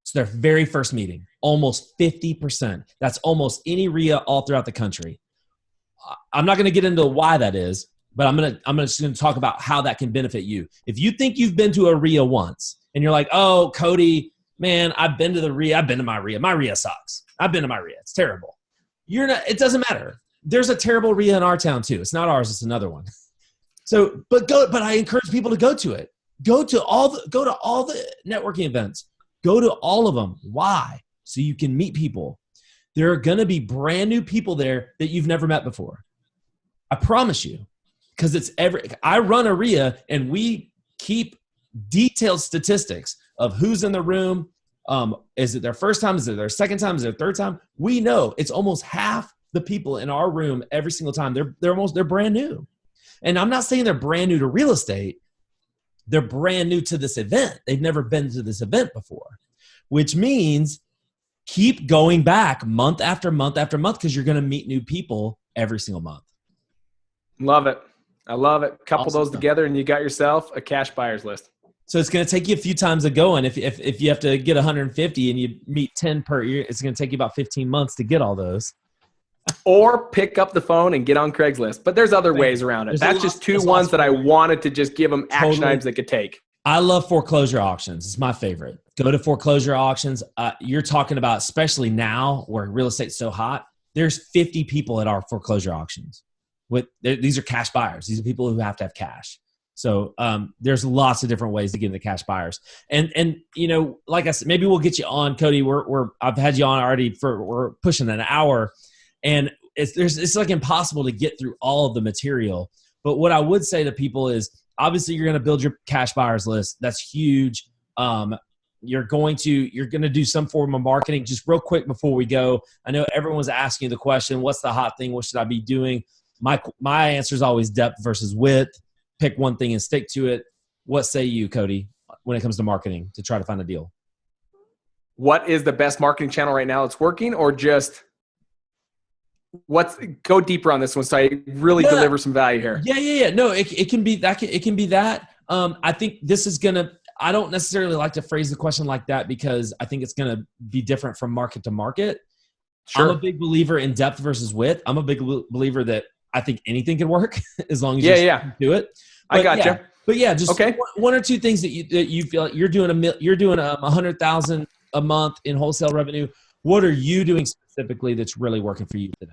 It's their very first meeting. Almost 50%. That's almost any RIA all throughout the country. I'm not going to get into why that is, but I'm just going to talk about how that can benefit you. If you think you've been to a RIA once and you're like, oh, Cody, man, I've been to the RIA. I've been to my RIA. My RIA sucks. I've been to my RIA. It's terrible. It doesn't matter. There's a terrible RIA in our town too. It's not ours. It's another one. So, but I encourage people to go to it. Go to all the networking events. Go to all of them. Why? So you can meet people. There are going to be brand new people there that you've never met before. I promise you, because I run a RIA and we keep detailed statistics of who's in the room. Is it their first time? Is it their second time? Is it their third time? We know it's almost half the people in our room every single time. They're brand new. And I'm not saying they're brand new to real estate. They're brand new to this event. They've never been to this event before, which means keep going back month after month after month, because you're going to meet new people every single month. Love it. I love it. Couple those together and you got yourself a cash buyers list. So it's going to take you a few times to go. And if you have to get 150 and you meet 10 per year, it's going to take you about 15 months to get all those. Or pick up the phone and get on Craigslist. But there's other ways around it. That's just two ones that I wanted to just give them action items they could take. I love foreclosure auctions. It's my favorite. Go to foreclosure auctions. You're talking about, especially now where real estate's so hot, there's 50 people at our foreclosure auctions. These are cash buyers. These are people who have to have cash. So there's lots of different ways to get into cash buyers. And like I said, maybe we'll get you on, Cody. I've had you on already we're pushing an hour. And it's like impossible to get through all of the material. But what I would say to people is, obviously, you're going to build your cash buyers list. That's huge. You're going to do some form of marketing. Just real quick before we go, I know everyone was asking you the question, what's the hot thing? What should I be doing? My answer is always depth versus width. Pick one thing and stick to it. What say you, Cody, when it comes to marketing to try to find a deal? What is the best marketing channel right now that's working, or just go deeper on this one so I really deliver some value here? Yeah. No, it can be that. It can be that. I think this is I don't necessarily like to phrase the question like that, because I think it's going to be different from market to market. Sure. I'm a big believer in depth versus width. I'm a big believer that I think anything can work as long as you do it. But I gotcha. But just one or two things that you feel like you're doing $100,000 a month in wholesale revenue. What are you doing specifically that's really working for you today?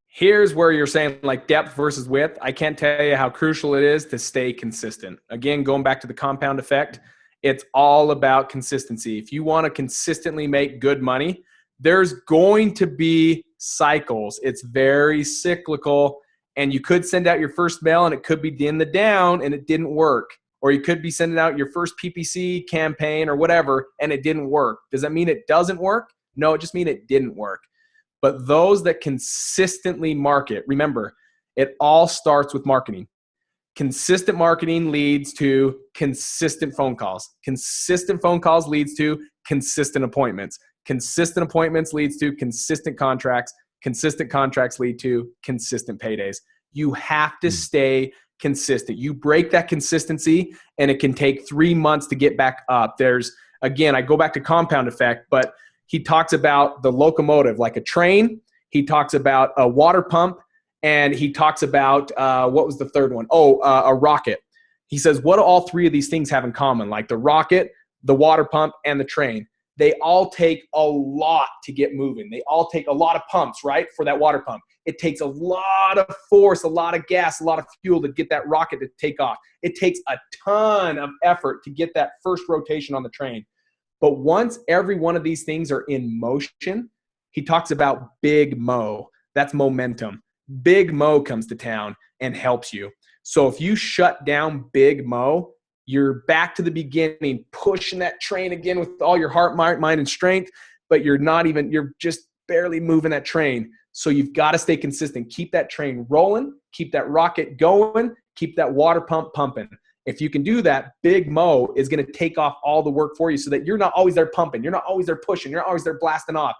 Here's where you're saying like depth versus width. I can't tell you how crucial it is to stay consistent. Again, going back to the compound effect, it's all about consistency. If you want to consistently make good money, there's going to be cycles. It's very cyclical, and you could send out your first mail and it could be in the down and it didn't work. Or you could be sending out your first PPC campaign or whatever and it didn't work. Does that mean it doesn't work? No, it just means it didn't work. But those that consistently market, remember, it all starts with marketing. Consistent marketing leads to consistent phone calls. Consistent phone calls leads to consistent appointments. Consistent appointments leads to consistent contracts. Consistent contracts lead to consistent paydays. You have to stay consistent. You break that consistency and it can take 3 months to get back up. Again, I go back to compound effect, but he talks about the locomotive like a train. He talks about a water pump, and he talks about, what was the third one? A rocket. He says, what do all three of these things have in common? Like the rocket, the water pump, and the train. they all take a lot to get moving. They all take a lot of pumps, right? For that water pump. It takes a lot of force, a lot of gas, a lot of fuel to get that rocket to take off. It takes a ton of effort to get that first rotation on the train. But once every one of these things are in motion, he talks about Big Mo. That's momentum. Big Mo comes to town and helps you. So if you shut down Big Mo, you're back to the beginning, pushing that train again with all your heart, mind, and strength, but you're just barely moving that train. So you've got to stay consistent. Keep that train rolling, keep that rocket going, keep that water pump pumping. If you can do that, Big Mo is going to take off all the work for you so that you're not always there pumping. You're not always there pushing. You're not always there blasting off.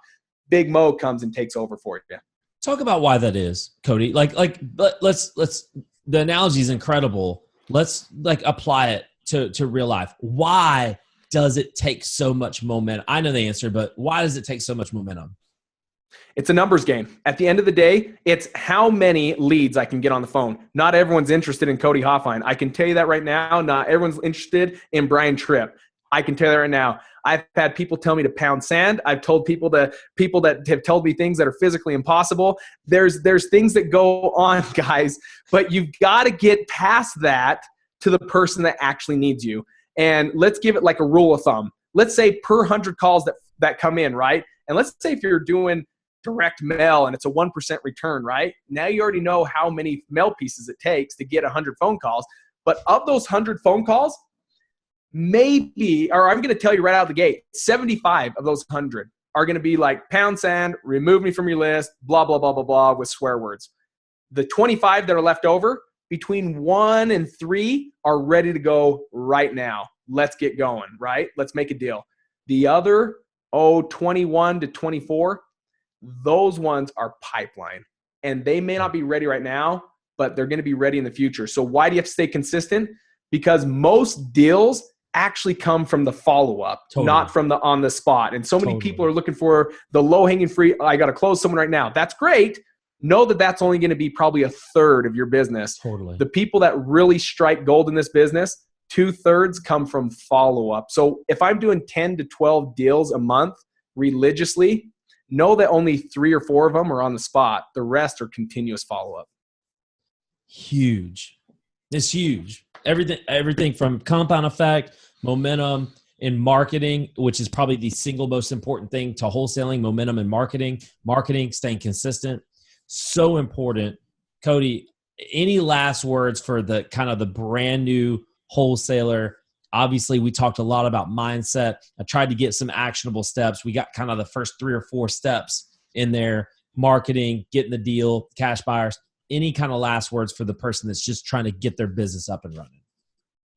Big Mo comes and takes over for you. Talk about why that is, Cody. Let's the analogy is incredible. Let's apply it to real life. Why does it take so much momentum? I know the answer, but why does it take so much momentum? It's a numbers game. At the end of the day, it's how many leads I can get on the phone. Not everyone's interested in Cody Hofhine. I can tell you that right now. Not everyone's interested in Brian Trippe. I can tell you that right now. I've had people tell me to pound sand. I've told people that have told me things that are physically impossible. There's things that go on, guys, but you've got to get past that to the person that actually needs you. And let's give it like a rule of thumb. Let's say per 100 calls that come in, right? And let's say if you're doing direct mail and it's a 1% return, right? Now you already know how many mail pieces it takes to get 100 phone calls. But of those 100 phone calls, maybe, or I'm going to tell you right out of the gate, 75 of those 100 are going to be like pound sand, remove me from your list, blah, blah, blah, blah, blah, with swear words. The 25 that are left over, between 1 and 3 are ready to go right now. Let's get going, right? Let's make a deal. The other, 21 to 24, those ones are pipeline. And they may not be ready right now, but they're going to be ready in the future. So why do you have to stay consistent? Because most deals actually come from the follow-up, not from the on the spot. And so many people are looking for the low-hanging fruit. I got to close someone right now. That's great. Know that that's only going to be probably a third of your business. Totally. The people that really strike gold in this business, 2/3 come from follow-up. So if I'm doing 10 to 12 deals a month religiously, know that only 3 or 4 of them are on the spot. The rest are continuous follow-up. Huge. It's huge. Everything from compound effect, momentum, in marketing, which is probably the single most important thing to wholesaling, momentum and marketing, staying consistent. So important. Cody, any last words for the kind of the brand new wholesaler? Obviously, we talked a lot about mindset. I tried to get some actionable steps. We got kind of the first 3 or 4 steps in there: marketing, getting the deal, cash buyers. Any kind of last words for the person that's just trying to get their business up and running?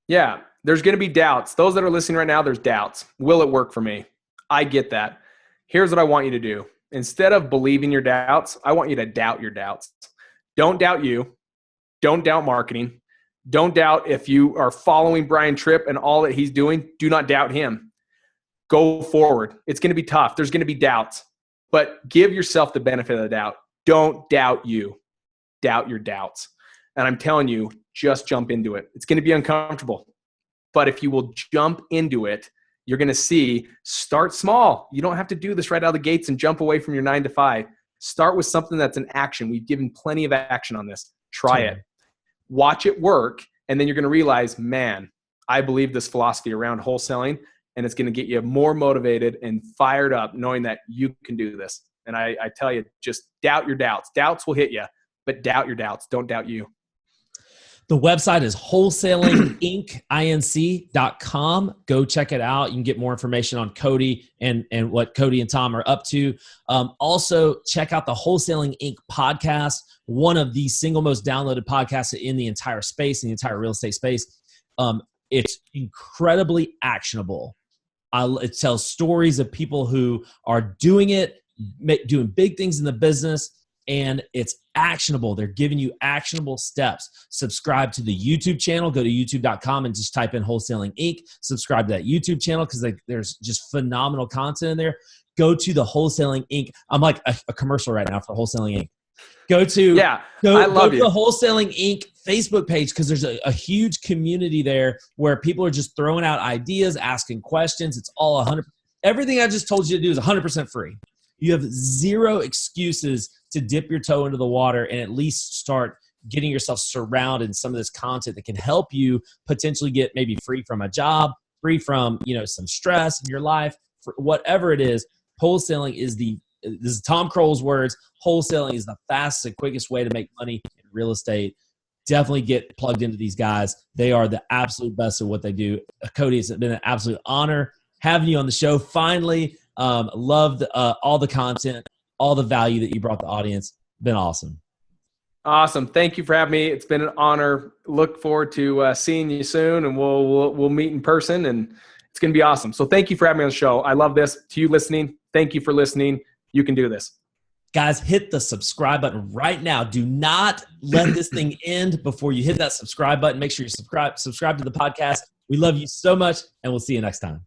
Yeah, there's going to be doubts. Those that are listening right now, there's doubts. Will it work for me? I get that. Here's what I want you to do. Instead of believing your doubts, I want you to doubt your doubts. Don't doubt you. Don't doubt marketing. Don't doubt if you are following Brian Trippe and all that he's doing. Do not doubt him. Go forward. It's going to be tough. There's going to be doubts. But give yourself the benefit of the doubt. Don't doubt you. Doubt your doubts. And I'm telling you, just jump into it. It's going to be uncomfortable. But if you will jump into it, you're going to see, start small. You don't have to do this right out of the gates and jump away from your 9 to 5. Start with something that's an action. We've given plenty of action on this. Try it. Watch it work. And then you're going to realize, man, I believe this philosophy around wholesaling, and it's going to get you more motivated and fired up knowing that you can do this. And I tell you, just doubt your doubts. Doubts will hit you, but doubt your doubts. Don't doubt you. The website is wholesalinginc.com. Go check it out. You can get more information on Cody and what Cody and Tom are up to. Also, check out the Wholesaling Inc. podcast, one of the single most downloaded podcasts in the entire space, in the entire real estate space. It's incredibly actionable. It tells stories of people who are doing it, doing big things in the business, and it's actionable. They're giving you actionable steps. Subscribe to the YouTube channel. Go to youtube.com and just type in Wholesaling Inc. Subscribe to that YouTube channel because there's just phenomenal content in there. Go to the Wholesaling Inc. I'm like a commercial right now for Wholesaling Inc. Go to the Wholesaling Inc. Facebook page because there's a huge community there where people are just throwing out ideas, asking questions. It's all 100%. Everything I just told you to do is 100% free. You have zero excuses to dip your toe into the water and at least start getting yourself surrounded in some of this content that can help you potentially get maybe free from a job, free from, some stress in your life, for whatever it is. Wholesaling is this is Tom Kroll's words. Wholesaling is the fastest and quickest way to make money in real estate. Definitely get plugged into these guys. They are the absolute best at what they do. Cody, it's been an absolute honor having you on the show. Finally, loved all the content, all the value that you brought the audience. Been awesome. Awesome. Thank you for having me. It's been an honor. Look forward to seeing you soon, and we'll meet in person, and it's going to be awesome. So thank you for having me on the show. I love this. To you listening, thank you for listening. You can do this. Guys, hit the subscribe button right now. Do not let this thing end before you hit that subscribe button. Make sure you subscribe to the podcast. We love you so much, and we'll see you next time.